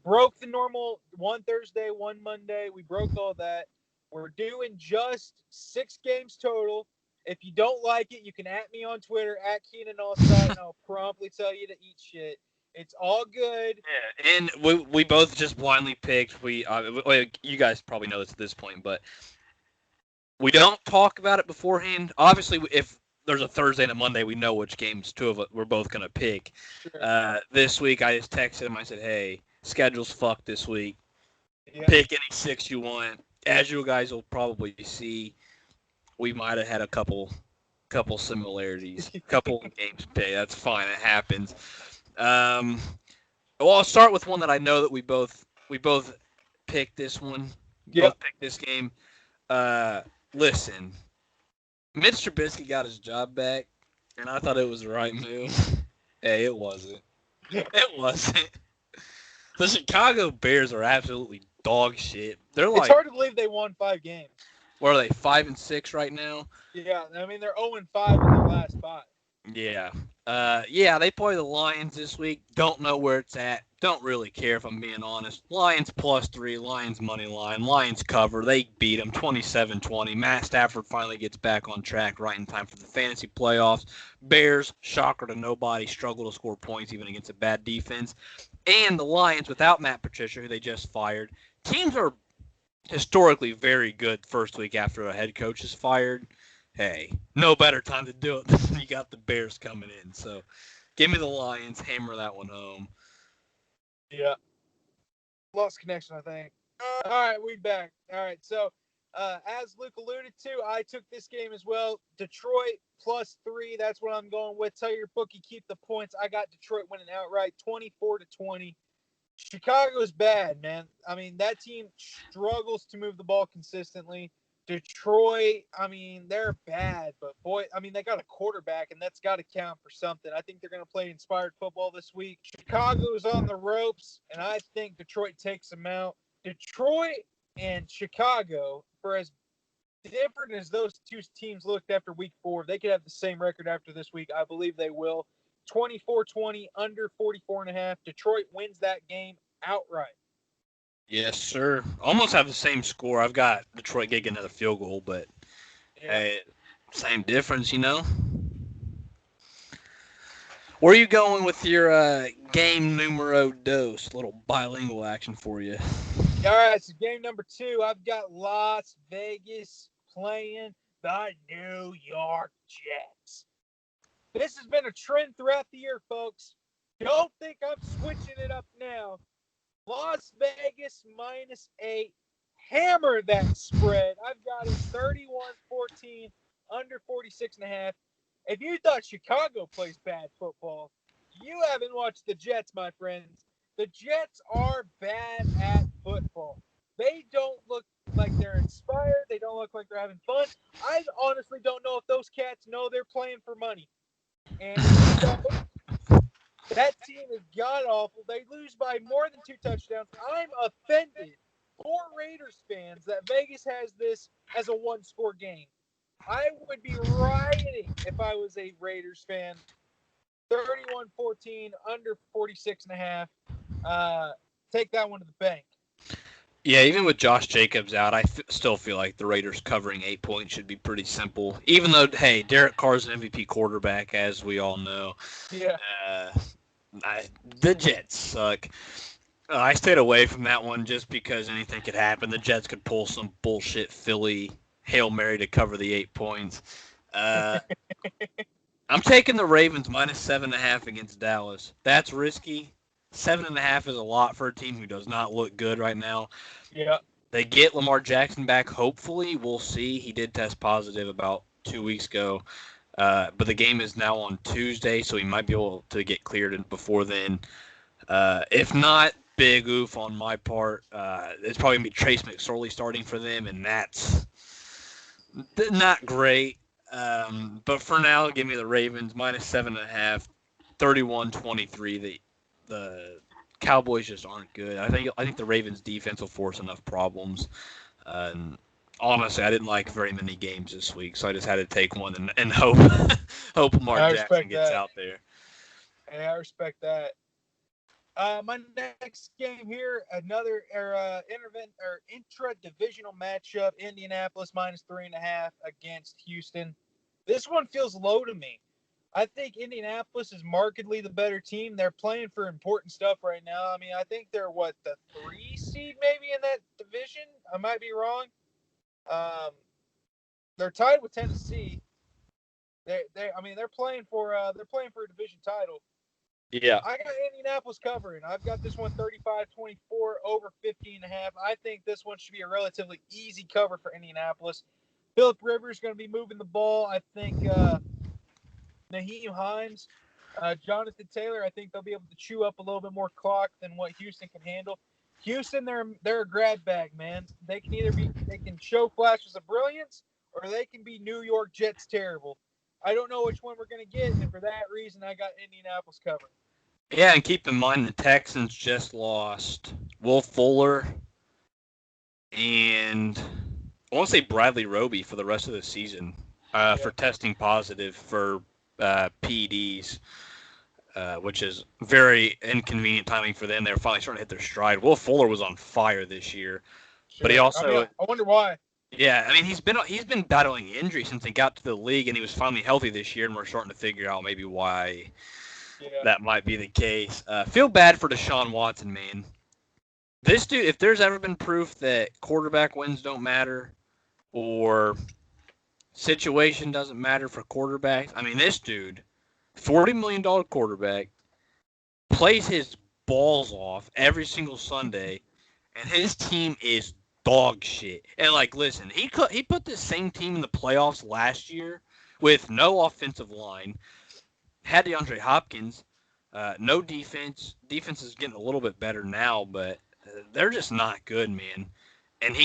broke the normal 1 Thursday, 1 Monday. We broke all that. We're doing just 6 games total. If you don't like it, you can at me on Twitter at Keanan Allside, and I'll promptly tell you to eat shit. It's all good. Yeah, and we both just blindly picked. You guys probably know this at this point, but we don't talk about it beforehand. Obviously, if there's a Thursday and a Monday, we know which games we're both gonna pick. Sure. This week, I just texted him. I said, "Hey, schedule's fucked this week. Yeah. Pick any 6 you want." As you guys will probably see, we might have had a couple similarities, couple games picked. That's fine. It happens. Well, I'll start with one that I know that we both picked this one. Yep. Both picked this game. Listen, Mitch Trubisky got his job back, and I thought it was the right move. Hey, it wasn't. It wasn't. The Chicago Bears are absolutely dog shit. They're It's like, hard to believe they won 5 games. what are they, 5-6 right now? Yeah, I mean they're 0-5 in their last 5. Yeah. Yeah, they play the Lions this week. Don't know where it's at. Don't really care if I'm being honest. Lions +3, Lions money line, Lions cover. They beat them 27-20. Matt Stafford finally gets back on track right in time for the fantasy playoffs. Bears, shocker to nobody, struggle to score points even against a bad defense. And the Lions, without Matt Patricia, who they just fired. Teams are historically very good first week after a head coach is fired. Hey, no better time to do it than you got the Bears coming in. So give me the Lions, hammer that one home. Yeah. Lost connection, I think. All right, we back. All right, so as Luke alluded to, I took this game as well. Detroit +3. That's what I'm going with. Tell your bookie keep the points. I got Detroit winning outright, 24-20. Chicago's bad, man. I mean, that team struggles to move the ball consistently. Detroit, I mean, they're bad, but boy, I mean, they got a quarterback, and that's got to count for something. I think they're going to play inspired football this week. Chicago's on the ropes, and I think Detroit takes them out. Detroit and Chicago, for as different as those two teams looked after week 4, they could have the same record after this week. I believe they will. 24-20, under 44.5. Detroit wins that game outright. Yes, sir. Almost have the same score. I've got Detroit getting another field goal, but Yeah. hey, same difference, you know. Where are you going with your game numero dos? A little bilingual action for you. All right, so game number 2, I've got Las Vegas playing the New York Jets. This has been a trend throughout the year, folks. Don't think I'm switching it up now. Las Vegas -8. Hammer that spread. I've got it 31-14, under 46.5. If you thought Chicago plays bad football, you haven't watched the Jets, my friends. The Jets are bad at football. They don't look like they're inspired. They don't look like they're having fun. I honestly don't know if those cats know they're playing for money. And if you don't, that team is god awful. They lose by more than 2 touchdowns. I'm offended for Raiders fans that Vegas has this as a 1-score game. I would be rioting if I was a Raiders fan. 31-14, under 46.5. Take that one to the bank. Yeah, even with Josh Jacobs out, I still feel like the Raiders covering 8 points should be pretty simple. Even though, hey, Derek Carr's an MVP quarterback, as we all know. Yeah. Uh, the Jets suck. I stayed away from that one just because anything could happen. The Jets could pull some bullshit Philly Hail Mary to cover the 8 points. I'm taking the Ravens -7.5 against Dallas. That's risky. 7.5 is a lot for a team who does not look good right now. Yeah. They get Lamar Jackson back, hopefully. We'll see. He did test positive about 2 weeks ago. But the game is now on Tuesday, so he might be able to get cleared before then. If not, big oof on my part. It's probably going to be Trace McSorley starting for them, and that's not great. But for now, give me the Ravens -7.5, 31-23. The Cowboys just aren't good. I think the Ravens defense will force enough problems. And honestly, I didn't like very many games this week, so I just had to take one and hope Lamar Jackson gets out there. Hey, I respect that. My next game here, another intra-divisional matchup. Indianapolis -3.5 against Houston. This one feels low to me. I think Indianapolis is markedly the better team. They're playing for important stuff right now. I mean, I think they're the 3 seed maybe in that division. I might be wrong. They're tied with Tennessee. They're playing for a division title. Yeah. I got Indianapolis covering. I've got this one 35-24 over 15.5. I think this one should be a relatively easy cover for Indianapolis. Philip Rivers is going to be moving the ball. I think Naheem Hines, Jonathan Taylor, I think they'll be able to chew up a little bit more clock than what Houston can handle. Houston, they're a grab bag, man. They can show flashes of brilliance, or they can be New York Jets terrible. I don't know which one we're gonna get, and for that reason, I got Indianapolis covering. Yeah, and keep in mind the Texans just lost Will Fuller and I want to say Bradley Roby for the rest of the season for testing positive for PEDs, which is very inconvenient timing for them. They're finally starting to hit their stride. Will Fuller was on fire this year, but he Sure. also, I wonder why. yeah, I mean he's been battling injury since he got to the league, and he was finally healthy this year, and we're starting to figure out maybe why Yeah. that might be the case. Feel bad for Deshaun Watson, man. This dude, if there's ever been proof that quarterback wins don't matter or situation doesn't matter for quarterbacks, I mean, this dude, $40 million quarterback, plays his balls off every single Sunday, and his team is dog shit. And like, listen, he put this same team in the playoffs last year with no offensive line, had DeAndre Hopkins, no defense. Defense is getting a little bit better now, but they're just not good, man. And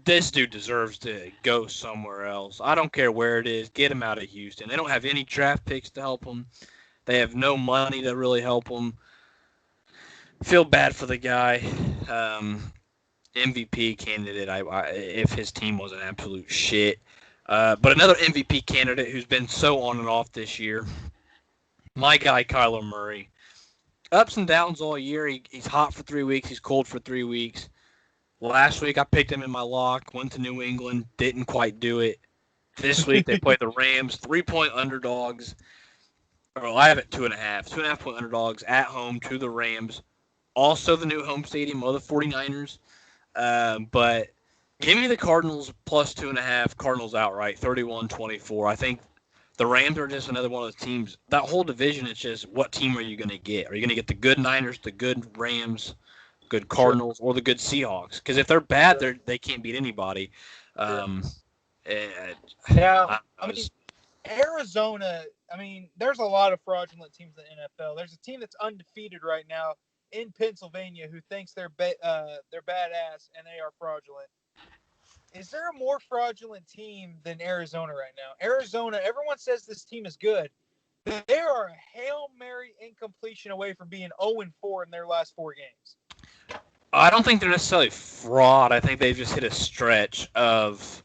this dude deserves to go somewhere else. I don't care where it is. Get him out of Houston. They don't have any draft picks to help him. They have no money to really help him. Feel bad for the guy. MVP candidate. If his team was an absolute shit. But another MVP candidate who's been so on and off this year. My guy Kyler Murray. Ups and downs all year. He's hot for 3 weeks. He's cold for 3 weeks. Last week I picked him in my lock. Went to New England. Didn't quite do it. This week they played the Rams. 3-point underdogs. Or I have it 2.5. 2.5-point underdogs at home to the Rams. Also the new home stadium of the 49ers. But give me the Cardinals plus 2.5. Cardinals outright. 31-24. I think the Rams are just another one of those teams. That whole division, it's just what team are you going to get? Are you going to get the good Niners, the good Rams, good Cardinals, or the good Seahawks? Because if they're bad, they can't beat anybody. Now, I mean, Arizona, I mean, there's a lot of fraudulent teams in the NFL. There's a team that's undefeated right now in Pennsylvania who thinks they're badass and they are fraudulent. Is there a more fraudulent team than Arizona right now? Arizona, everyone says this team is good. They are a Hail Mary incompletion away from being 0-4 in their last 4 games. I don't think they're necessarily fraud. I think they've just hit a stretch of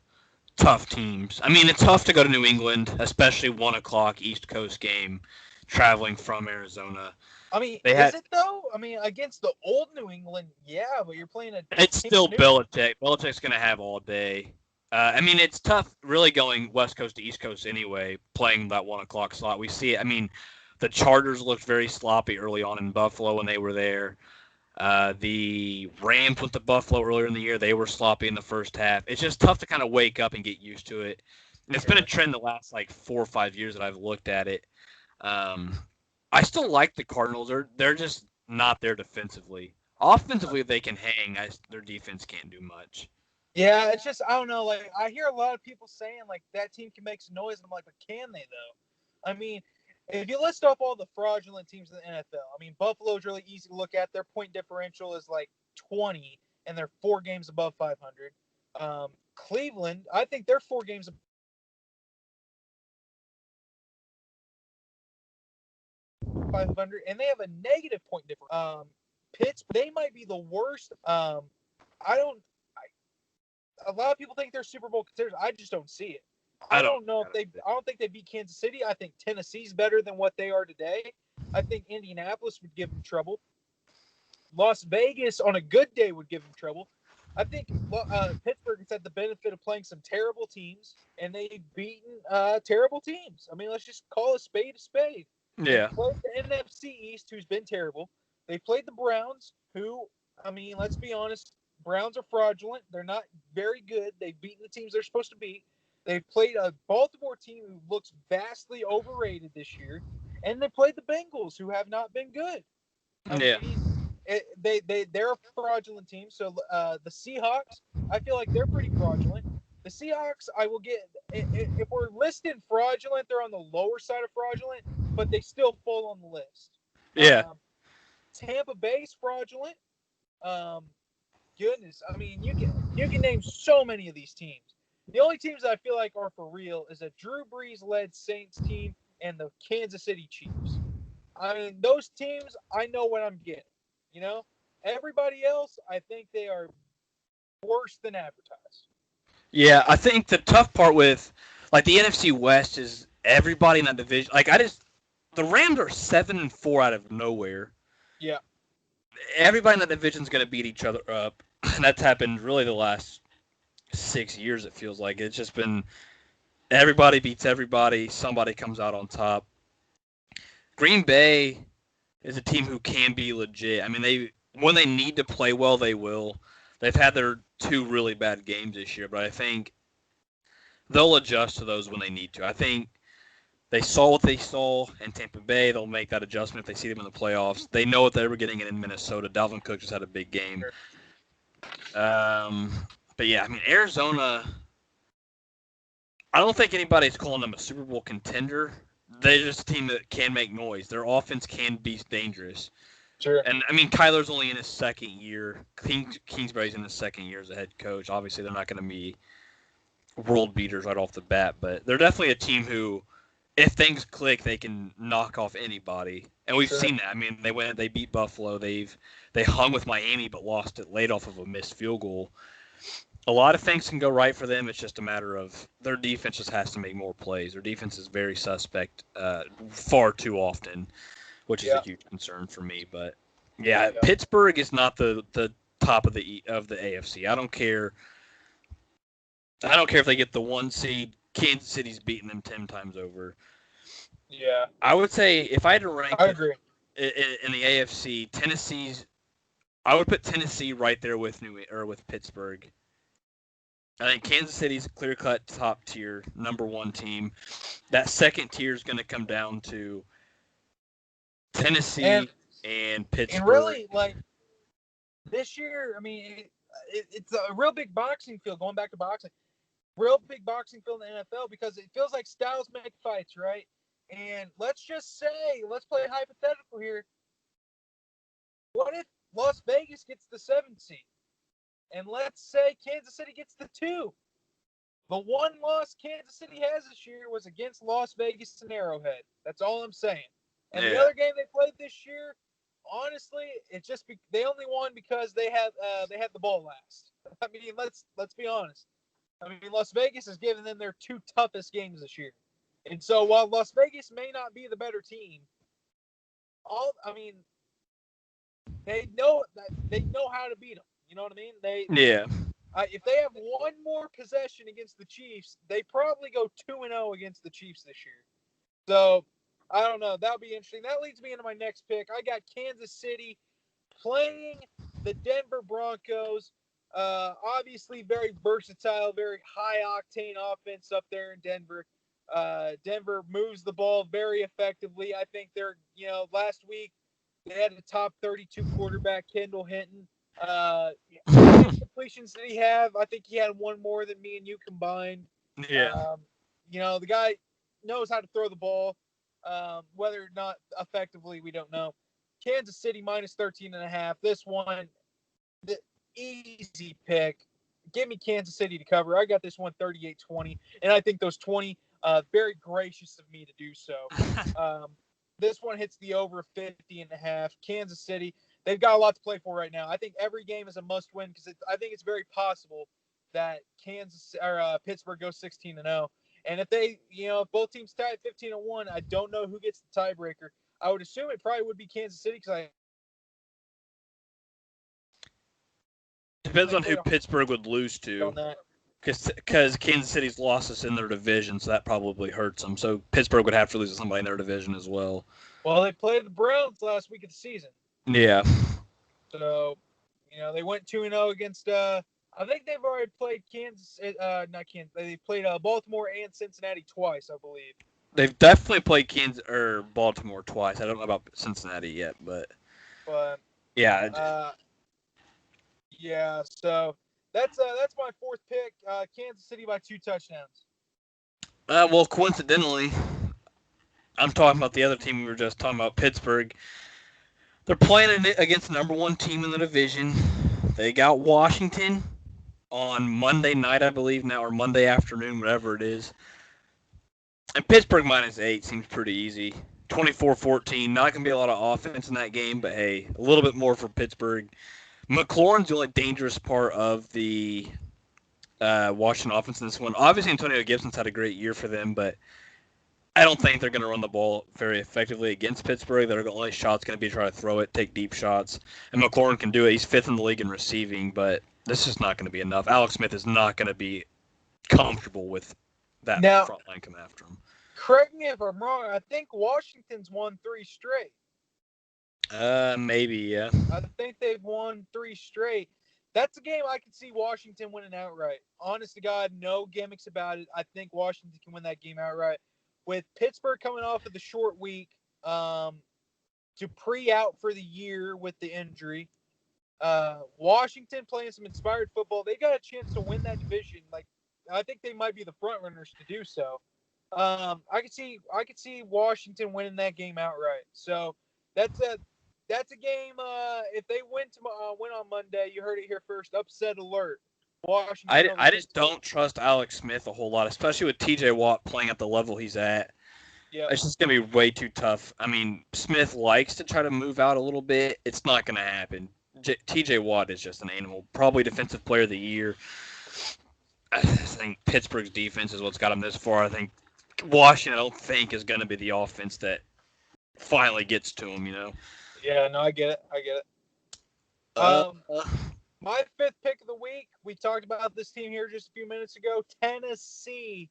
tough teams. I mean, it's tough to go to New England, especially 1 o'clock East Coast game, traveling from Arizona. I mean, is it though? I mean, against the old New England, yeah, but you're playing a. It's still Belichick. Belichick's going to have all day. I mean, it's tough really going West Coast to East Coast anyway, playing that 1 o'clock slot. We see it. I mean, the Chargers looked very sloppy early on in Buffalo when they were there. The Rams went to Buffalo earlier in the year. They were sloppy in the first half. It's just tough to kind of wake up and get used to it. And it's been a trend the last like 4 or 5 years that I've looked at it. I still like the Cardinals. They're just not there defensively. Offensively, they can hang. Their defense can't do much. Yeah, it's just I don't know. Like I hear a lot of people saying like that team can make some noise. And I'm like, but can they though? I mean, if you list off all the fraudulent teams in the NFL, I mean, Buffalo's really easy to look at. Their point differential is like 20, and they're 4 games above 500. Cleveland, I think they're 4 games above 500, and they have a negative point difference. Pittsburgh, they might be the worst. A lot of people think they're Super Bowl contenders. I just don't see it. I don't think they beat Kansas City. I think Tennessee's better than what they are today. I think Indianapolis would give them trouble. Las Vegas on a good day would give them trouble. I think Pittsburgh has had the benefit of playing some terrible teams, and they've beaten terrible teams. I mean, let's just call a spade a spade. Yeah. They played the NFC East, who's been terrible. They played the Browns, who, I mean, let's be honest, Browns are fraudulent. They're not very good. They've beaten the teams they're supposed to beat. They've played a Baltimore team who looks vastly overrated this year. And they played the Bengals, who have not been good. I mean, they're a fraudulent team. So the Seahawks, I feel like they're pretty fraudulent. The Seahawks, I will get if we're listed fraudulent, they're on the lower side of fraudulent, but they still fall on the list. Yeah. Tampa Bay's fraudulent. Um, goodness, I mean, you can name so many of these teams. The only teams I feel like are for real is a Drew Brees led Saints team and the Kansas City Chiefs. I mean, those teams, I know what I'm getting. You know, everybody else, I think they are worse than advertised. Yeah, I think the tough part with like the NFC West is everybody in that division. Like the Rams are 7-4 out of nowhere. Yeah, Everybody in that division is going to beat each other up, and that's happened really the last 6 years. It feels like it's just been everybody beats everybody. Somebody comes out on top. Green Bay is a team who can be legit. I mean, they when they need to play well, they will. They've had their two really bad games this year, but I think they'll adjust to those when they need to. I think they saw what they saw in Tampa Bay. They'll make that adjustment if they see them in the playoffs. They know what they were getting in Minnesota. Dalvin Cook just had a big game. sure. Um, but yeah, I mean Arizona. I don't think anybody's calling them a Super Bowl contender. They're just a team that can make noise. Their offense can be dangerous. Sure. And I mean, Kyler's only in his second year. Kingsbury's in his second year as a head coach. Obviously, they're not going to be world beaters right off the bat, but they're definitely a team who, if things click, they can knock off anybody. And we've Sure. seen that. I mean, they beat Buffalo. They hung with Miami, but lost it late off of a missed field goal. A lot of things can go right for them. It's just a matter of their defense just has to make more plays. Their defense is very suspect far too often, which is a Yeah. huge concern for me. But yeah, Yeah. Pittsburgh is not the top of the AFC. I don't care. I don't care if they get the 1 seed. Kansas City's beating them 10 times over. Yeah. I would say if I had to rank I it agree. in the AFC, I would put Tennessee right there with with Pittsburgh. I think Kansas City's a clear-cut top tier, number one team. That second tier is going to come down to And Tennessee and and Pittsburgh. really, like this year, I mean, it's a real big boxing field. Going back to boxing, real big boxing field in the NFL because it feels like styles make fights, right? And let's just say, let's play hypothetical here. What if Las Vegas gets the 7 seed? And let's say Kansas City gets the 2. The one loss Kansas City has this year was against Las Vegas and Arrowhead. That's all I'm saying. And the Yeah. other game they played this year, honestly, it's just they only won because they had the ball last. I mean, let's be honest. I mean, Las Vegas has given them their 2 toughest games this year, and so while Las Vegas may not be the better team, I mean, they know how to beat them. You know what I mean? Yeah. If they have one more possession against the Chiefs, they probably go 2-0 against the Chiefs this year. So I don't know. That'll be interesting. That leads me into my next pick. I got Kansas City playing the Denver Broncos. Obviously, very versatile, very high octane offense up there in Denver. Denver moves the ball very effectively. I think last week they had a top 32 quarterback, Kendall Hinton. How many completions did he have? I think he had one more than me and you combined. Yeah. The guy knows how to throw the ball. Whether or not effectively, we don't know. Kansas City minus 13.5. This one, the easy pick. Give me Kansas City to cover. I got this one 38-20, and I think those 20, very gracious of me to do so. This one hits the over 50.5. Kansas City, they've got a lot to play for right now. I think every game is a must-win because I think it's very possible that Pittsburgh goes 16-0. And if both teams tie at 15-1, I don't know who gets the tiebreaker. I would assume it probably would be Kansas City because Depends on who Pittsburgh would lose to. on that. Because Kansas City's lost us in their division, so that probably hurts them. So Pittsburgh would have to lose to somebody in their division as well. Well, they played the Browns last week of the season. Yeah. So, they went 2-0 against. I think they've already played not Kansas. They played Baltimore and Cincinnati twice, I believe. They've definitely played Kansas or Baltimore twice. I don't know about Cincinnati yet, but yeah. Yeah. So that's my fourth pick. Kansas City by 2 touchdowns. Well, coincidentally, I'm talking about the other team we were just talking about, Pittsburgh. They're playing against the number one team in the division. They got Washington on Monday night, I believe now, or Monday afternoon, whatever it is. And Pittsburgh -8 seems pretty easy. 24-14. Not going to be a lot of offense in that game, but hey, a little bit more for Pittsburgh. McLaurin's the only dangerous part of the Washington offense in this one. Obviously, Antonio Gibson's had a great year for them, but I don't think they're going to run the ball very effectively against Pittsburgh. Their only shot's going to be to try to throw it, take deep shots. And McLaurin can do it. He's fifth in the league in receiving, but this is not going to be enough. Alex Smith is not going to be comfortable with that Now, front line coming after him. correct me if I'm wrong. I think Washington's won 3 straight. Maybe, yeah. I think they've won 3 straight. That's a game I could see Washington winning outright. Honest to God, no gimmicks about it. I think Washington can win that game outright. With Pittsburgh coming off of the short week, to pre-out for the year with the injury, Washington playing some inspired football, they got a chance to win that division. Like, I think they might be the front runners to do so. I could see Washington winning that game outright. So that's a game. If they win on Monday, you heard it here first. Upset alert. Washington. I just don't trust Alex Smith a whole lot, especially with T.J. Watt playing at the level he's at. Yeah. It's just going to be way too tough. I mean, Smith likes to try to move out a little bit. It's not going to happen. T.J. Watt is just an animal. Probably Defensive Player of the Year. I think Pittsburgh's defense is what's got him this far. I think Washington, I don't think, is going to be the offense that finally gets to him, you know? Yeah, no, I get it. My 5th pick of the week, we talked about this team here just a few minutes ago. Tennessee,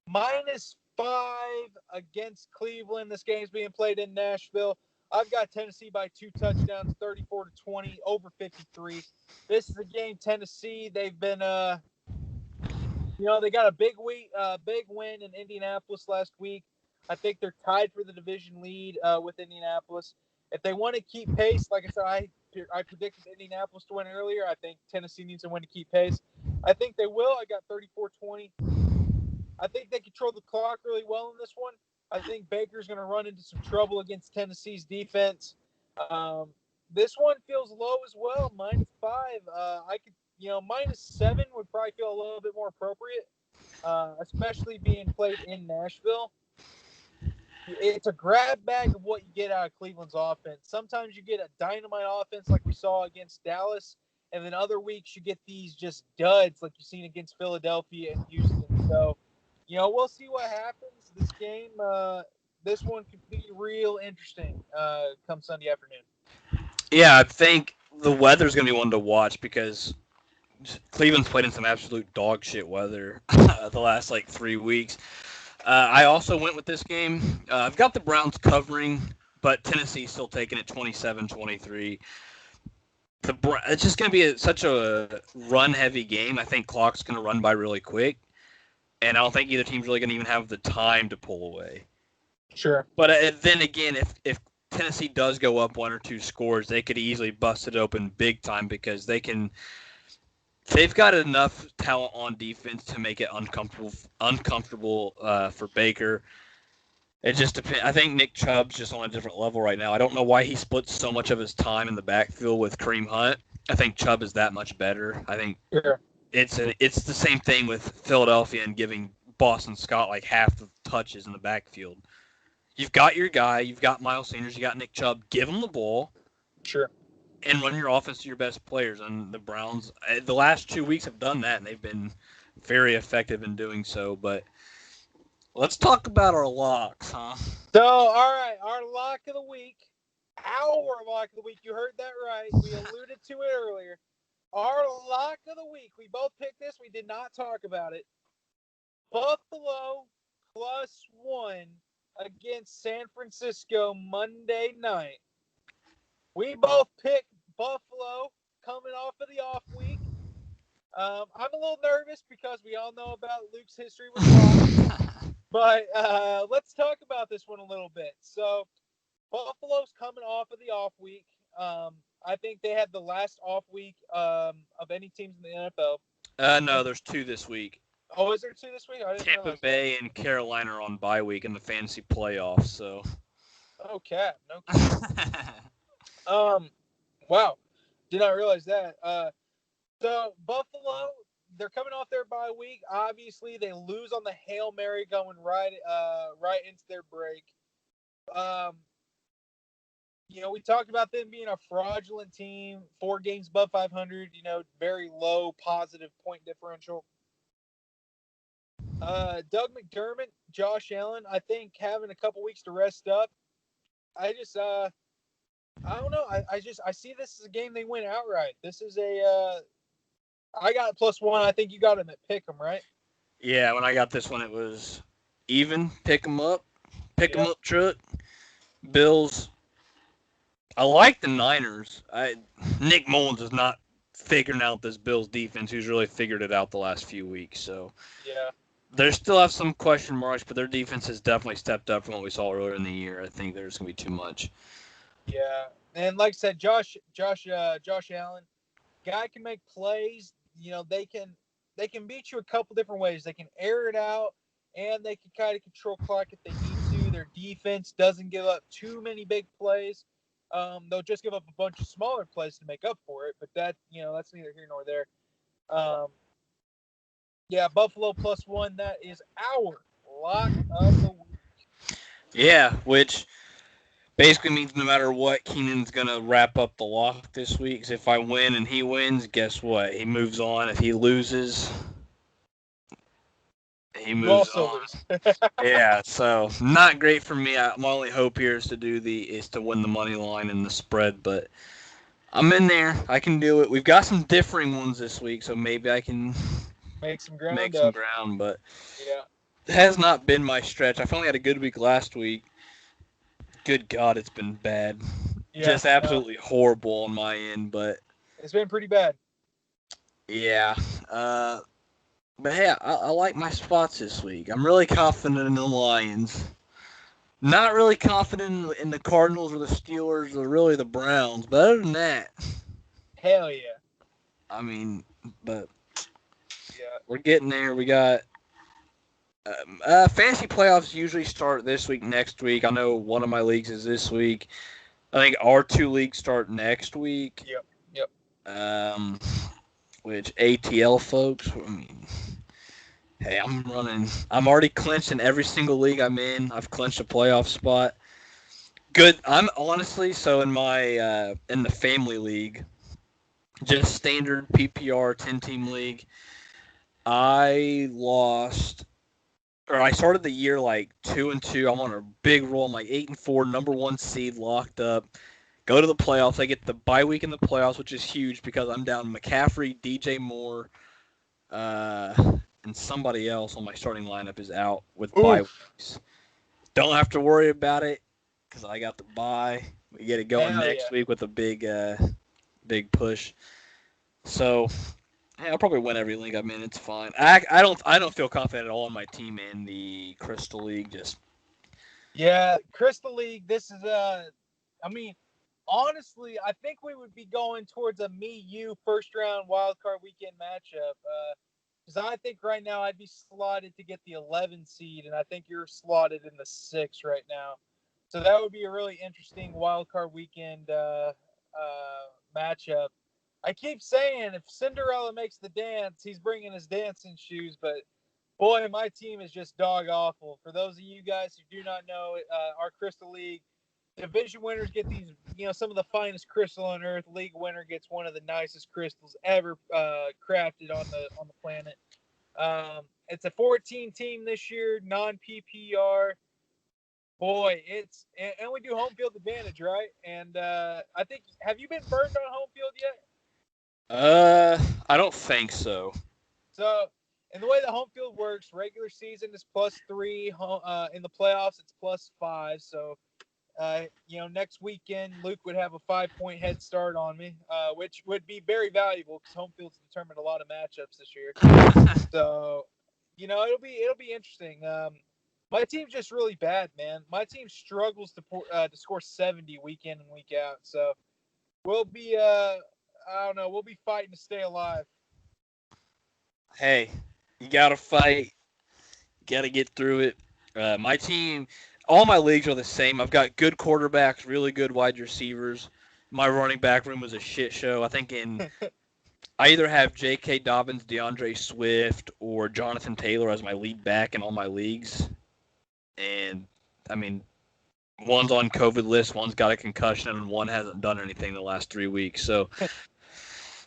-5 against Cleveland. This game's being played in Nashville. I've got Tennessee by 2 touchdowns, 34-20, over 53. This is a game Tennessee, they've been they got a big win in Indianapolis last week. I think they're tied for the division lead with Indianapolis. If they want to keep pace, like I said, I predicted Indianapolis to win earlier. I think Tennessee needs to win to keep pace. I think they will. I got 34-20. I think they control the clock really well in this one. I think Baker's going to run into some trouble against Tennessee's defense. This one feels low as well, -5. I could, -7 would probably feel a little bit more appropriate, especially being played in Nashville. It's a grab bag of what you get out of Cleveland's offense. Sometimes you get a dynamite offense like we saw against Dallas, and then other weeks you get these just duds like you've seen against Philadelphia and Houston. So, we'll see what happens. This game, this one could be real interesting come Sunday afternoon. Yeah, I think the weather's going to be one to watch because Cleveland's played in some absolute dog shit weather the last 3 weeks. I also went with this game. I've got the Browns covering, but Tennessee's still taking it 27-23. It's just going to be such a run-heavy game. I think clock's going to run by really quick, and I don't think either team's really going to even have the time to pull away. Sure. But then again, if Tennessee does go up 1 or 2 scores, they could easily bust it open big time because they've got enough talent on defense to make it uncomfortable for Baker. It just depends. I think Nick Chubb's just on a different level right now. I don't know why he splits so much of his time in the backfield with Kareem Hunt. I think Chubb is that much better. I think it's the same thing with Philadelphia and giving Boston Scott half the touches in the backfield. You've got your guy. You've got Miles Sanders. You got Nick Chubb. Give him the ball. Sure. And run your offense to your best players. And the Browns, the last 2 weeks have done that, and they've been very effective in doing so. But let's talk about our locks, huh? So, all right, our lock of the week. Our lock of the week. You heard that right. We alluded to it earlier. Our lock of the week. We both picked this. We did not talk about it. Buffalo +1 against San Francisco Monday night. We both picked Buffalo coming off of the off week. I'm a little nervous because we all know about Luke's history with locks. But let's talk about this one a little bit. So Buffalo's coming off of the off week. I think they had the last off week of any teams in the NFL. No, there's 2 this week. Oh, is there 2 this week? I didn't Tampa realize Bay and Carolina are on bye week in the fantasy playoffs. So. Oh, cap. No cap. Wow, did not realize that. So Buffalo, they're coming off their bye week. Obviously, they lose on the Hail Mary going right into their break. Um, we talked about them being a fraudulent team, 4 games above 500. Very low positive point differential. Doug McDermott, Josh Allen, I think having a couple weeks to rest up. I don't know. I see this as a game they win outright. This is I got +1. I think you got them at pick 'em, right? Yeah, when I got this one, it was even. Pick 'em Yep. up truck. Bills. I like the Niners. Nick Mullins is not figuring out this Bills defense. Who's really figured it out the last few weeks. So Yeah. they still have some question marks, but their defense has definitely stepped up from what we saw earlier in the year. I think there's gonna be too much. Yeah. And like I said, Josh Allen, guy can make plays. They can beat you a couple different ways. They can air it out, and they can kind of control clock if they need to. Their defense doesn't give up too many big plays. They'll just give up a bunch of smaller plays to make up for it. But that's neither here nor there. Um, yeah, Buffalo +1. That is our lock of the week. Yeah, which basically means no matter what, Keenan's gonna wrap up the lock this week. 'Cause if I win and he wins, guess what? He moves on. If he loses, he You moves also on. lose. Yeah, so not great for me. My only hope here is to win the money line and the spread, but I'm in there. I can do it. We've got some differing ones this week, so maybe I can Make some make ground some up. ground. But Yeah. it has not been my stretch. I finally had a good week last week. Good God, it's been bad. Yeah. Just No, absolutely horrible on my end. But it's been pretty bad. yeah, uh, but hey, I like my spots this week. I'm really confident in the Lions. Not really confident in the Cardinals or the Steelers or really the Browns. But other than that, Hell yeah. I mean, but Yeah. we're getting there. We got fantasy playoffs usually start this week, next week. I know one of my leagues is this week. I think our two leagues start next week. Yep. Yep. Um, which ATL folks, I mean, hey, I'm running. I'm already clinched in every single league I'm in. I've clinched a playoff spot. Good. I'm honestly so in the family league, just standard PPR 10 team league. I lost, or I started the year like 2-2. I'm on a big roll. I'm like 8-4, number one seed locked up. Go to the playoffs. I get the bye week in the playoffs, which is huge because I'm down McCaffrey, DJ Moore, and somebody else on my starting lineup is out with bye Oof. weeks. Don't have to worry about it because I got the bye. We get it going Hell yeah. next week with a big push. So yeah, I'll probably win every league I'm in. It's fine. I don't feel confident at all in my team in the Crystal League. Just Yeah. Crystal League. This is I mean, honestly, I think we would be going towards a me-you first round wild card weekend matchup. Because I think right now I'd be slotted to get the 11 seed, and I think you're slotted in the 6 right now. So that would be a really interesting wild card weekend matchup. I keep saying if Cinderella makes the dance, he's bringing his dancing shoes, but boy, my team is just dog awful. For those of you guys who do not know, our Crystal League division winners get these, some of the finest crystal on earth. League winner gets one of the nicest crystals ever crafted on the planet. It's a 14 team this year, non PPR. Boy, and we do home field advantage, right? And I think, have you been burned on home field yet? uh, I don't think so. So, and the way the home field works, regular season is +3. In the playoffs, it's +5. So, next weekend, Luke would have a 5-point head start on me, which would be very valuable because home field's determined a lot of matchups this year. So, it'll be interesting. My team's just really bad, man. My team struggles to score 70 week in and week out. So we'll be I don't know, we'll be fighting to stay alive. Hey, you gotta fight. You gotta get through it. All my leagues are the same. I've got good quarterbacks, really good wide receivers. My running back room was a shit show. I either have J.K. Dobbins, DeAndre Swift, or Jonathan Taylor as my lead back in all my leagues. And, I mean, one's on COVID list, one's got a concussion, and one hasn't done anything the last 3 weeks. So,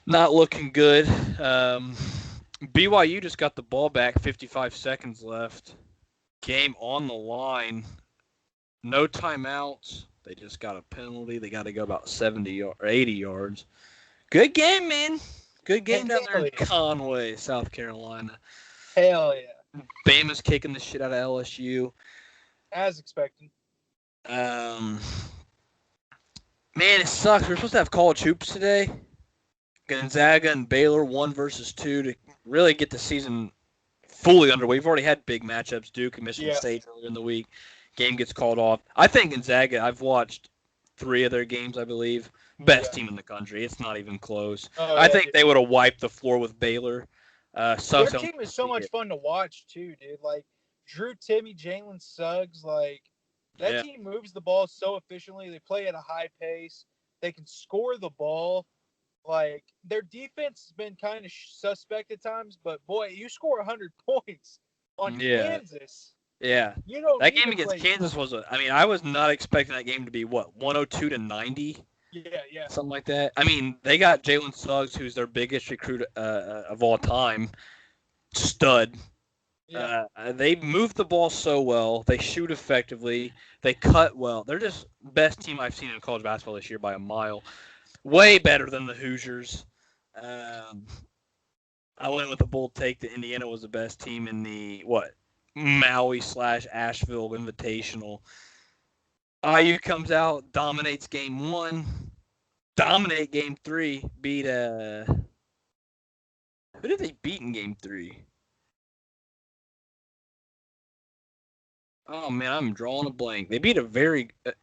not looking good. BYU just got the ball back, 55 seconds left. Game on the line. No timeouts. They just got a penalty. They got to go about 70 or 80 yards. Good game, man. Good game down there in Conway, South Carolina. Hell yeah. Bama's kicking the shit out of LSU. As expected. Man, it sucks. We're supposed to have college hoops today. Gonzaga and Baylor 1 versus 2 to really get the season fully underway. We've already had big matchups, Duke and Michigan State earlier in the week. Game gets called off. I think Gonzaga, I've watched 3 of their games, I believe. Best team in the country. It's not even close. I think they would have wiped the floor with Baylor. Their team is so much fun to watch, too, dude. Like, Drew Timme, Jalen Suggs, like, that team moves the ball so efficiently. They play at a high pace. They can score the ball. Like, their defense has been kind of suspect at times, but, boy, you score 100 points on Kansas. Yeah. That game against Kansas was I was not expecting that game to be, 102-90? Yeah. Something like that. I mean, they got Jalen Suggs, who's their biggest recruit of all time. Stud. Yeah. They move the ball so well. They shoot effectively. They cut well. They're just best team I've seen in college basketball this year by a mile. Way better than the Hoosiers. I went with a bold take that Indiana was the best team in the, Maui/Asheville Invitational. IU comes out, dominates game 1, dominate game 3, beat who did they beat in game 3? Oh man, I'm drawing a blank. They beat a very Well,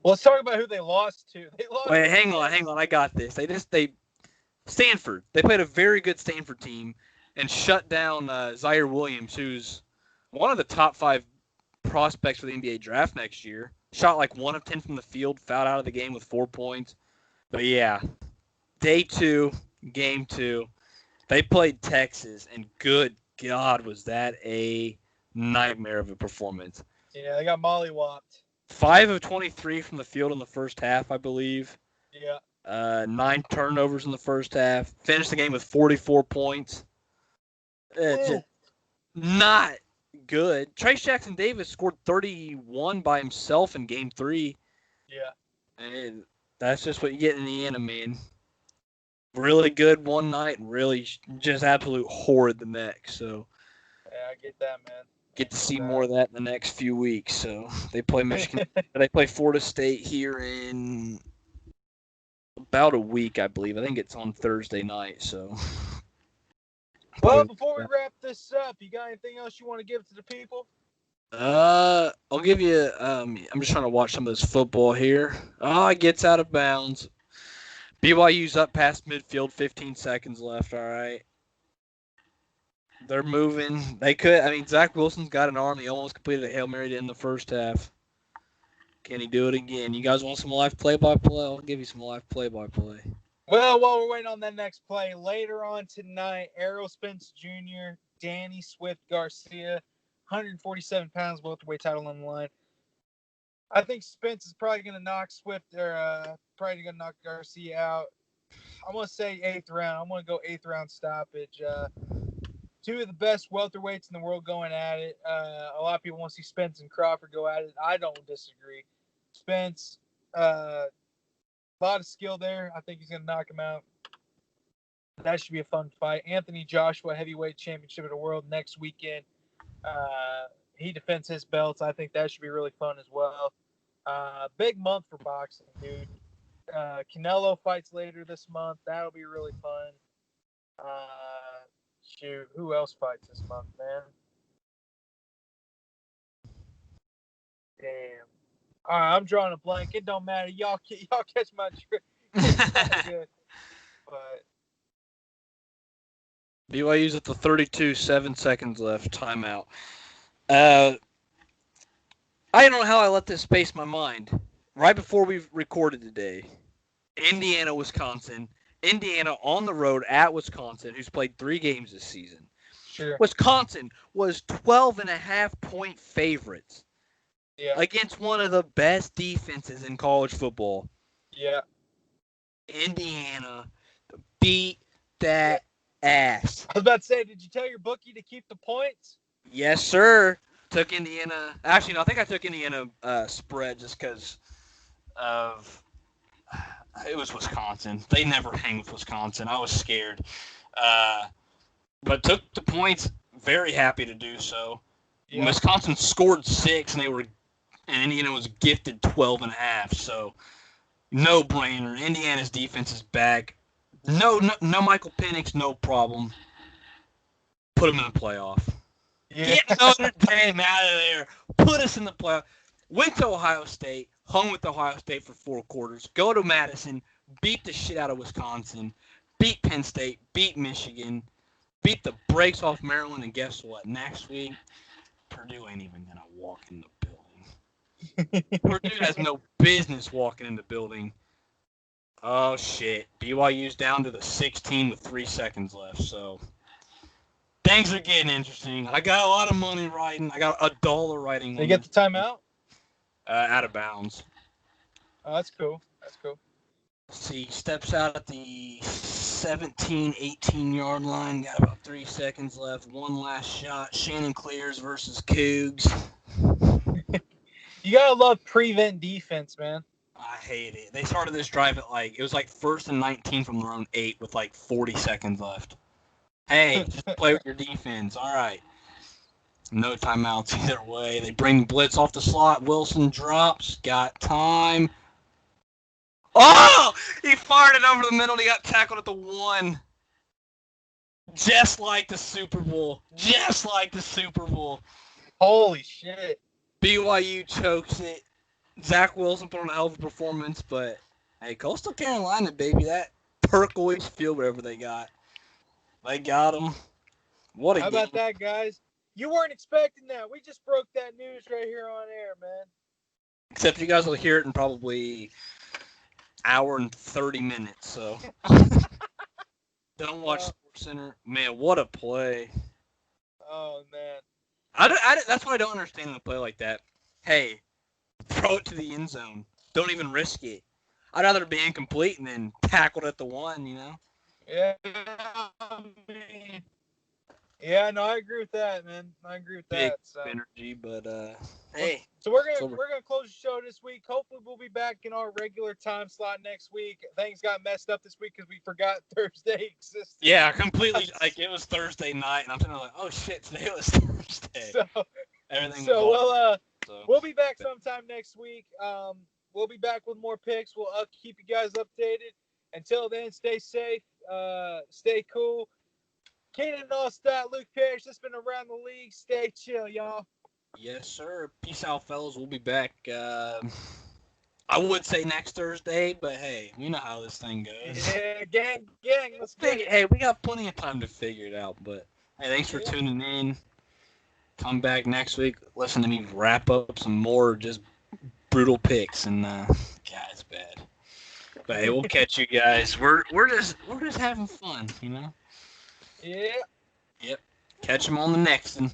let's talk about who they lost to. Wait, hang on, I got this. Stanford. They played a very good Stanford team and shut down Zaire Williams, who's one of the top 5 prospects for the NBA draft next year. Shot like 1 of 10 from the field, fouled out of the game with 4 points. But yeah, day 2, game 2, they played Texas, and good God, was that a nightmare of a performance. Yeah, they got mollywopped. 5 of 23 from the field in the first half, I believe. Yeah. 9 turnovers in the first half. Finished the game with 44 points. Just not good. Trace Jackson Davis scored 31 by himself in game 3. Yeah. And that's just what you get in the end, man. Really good one night and really just absolute horrid the next. So yeah, I get that, man. Get to see more of that in the next few weeks. So they play Michigan. They play Florida State here in about a week, I believe. I think it's on Thursday night. So. Well, before we wrap this up, you got anything else you want to give to the people? I'll give you. I'm just trying to watch some of this football here. It gets out of bounds. BYU's up past midfield, 15 seconds left. All right. They're moving. They could. Zach Wilson's got an arm. He almost completed a Hail Mary in the first half. Can he do it again? You guys want some live play-by-play? I'll give you some live play-by-play. Well, while we're waiting on that next play, later on tonight, Errol Spence Jr., Danny Swift Garcia, 147 pounds, welterweight title on the line. I think Spence is probably going to knock probably going to knock Garcia out. I'm going to say 8th round. I'm going to go 8th round stoppage. 2 of the best welterweights in the world going at it. A lot of people want to see Spence and Crawford go at it. I don't disagree. Spence, a lot of skill there. I think he's going to knock him out. That should be a fun fight. Anthony Joshua, heavyweight championship of the world next weekend. He defends his belts. I think that should be really fun as well. Big month for boxing, dude. Canelo fights later this month. That'll be really fun. Shoot, who else fights this month, man? Damn. All right, I'm drawing a blank. It don't matter. Y'all catch my drift. Good. But BYU's at the 32, 7 seconds left. Timeout. I don't know how I let this space my mind. right before we recorded today, Indiana, Wisconsin. Indiana on the road at Wisconsin, who's played 3 games this season. Sure. Wisconsin was 12.5-point favorites Yeah. against one of the best defenses in college football. Yeah. Indiana beat that ass. I was about to say, did you tell your bookie to keep the points? Yes, sir. Took Indiana. Actually, no, I think I took Indiana spread just because of it was Wisconsin. They never hang with Wisconsin. I was scared. But took the points. Very happy to do so. Yeah. Wisconsin scored 6, and Indiana was gifted 12.5. So no brainer. Indiana's defense is back. No Michael Penix, no problem. Put him in the playoff. Yeah. Get Notre Dame out of there. Put us in the playoff. Went to Ohio State. Hung with Ohio State for 4 quarters. Go to Madison. Beat the shit out of Wisconsin. Beat Penn State. Beat Michigan. Beat the brakes off Maryland. And guess what? Next week, Purdue ain't even going to walk in the building. Purdue has no business walking in the building. Oh, shit. BYU's down to the 16 with 3 seconds left, so things are getting interesting. I got a lot of money riding. I got $1 riding. They get the timeout? Out of bounds. Oh, that's cool. That's cool. Let's see, steps out at the 17, 18-yard line. Got about 3 seconds left. One last shot. Shannon clears versus Cougs. You gotta love prevent defense, man. I hate it. They started this drive at it was 1st and 19 from their own 8 with 40 seconds left. Hey, just play with your defense. All right. No timeouts either way. They bring blitz off the slot. Wilson drops. Got time. Oh! He fired it over the middle. He got tackled at the 1. Just like the Super Bowl. Just like the Super Bowl. Holy shit. BYU chokes it. Zach Wilson put on a hell of a performance, but hey, Coastal Carolina, baby, that turquoise field, whatever they got. They got him. What a How game. about that, guys? You weren't expecting that. We just broke that news right here on air, man. Except you guys will hear it in probably hour and 30 minutes, so. Don't watch Sports Center. Man, what a play. Oh, man. That's why I don't understand the play like that. Hey, throw it to the end zone. Don't even risk it. I'd rather be incomplete and then tackled at the 1, you know? Yeah, man. Yeah, no, I agree with that, man. I agree with Big that. So. energy, but hey. So we're gonna close the show this week. Hopefully, we'll be back in our regular time slot next week. Things got messed up this week because we forgot Thursday existed. Yeah, completely. It was Thursday night, and I'm thinking oh shit, today was Thursday. So everything. We'll be back sometime next week. We'll be back with more picks. We'll keep you guys updated. Until then, stay safe. Stay cool. Keanan Allstott, Luke Parrish. This has been Around the League. Stay chill, y'all. Yes, sir. Peace out, fellas. We'll be back. I would say next Thursday, but hey, you know how this thing goes. Yeah, gang. Let's get it. Hey, we got plenty of time to figure it out. But hey, thanks for tuning in. Come back next week. Listen to me wrap up some more just brutal picks, and God, it's bad. But hey, we'll catch you guys. We're just having fun, you know. Yeah. Yep. Catch them on the next one.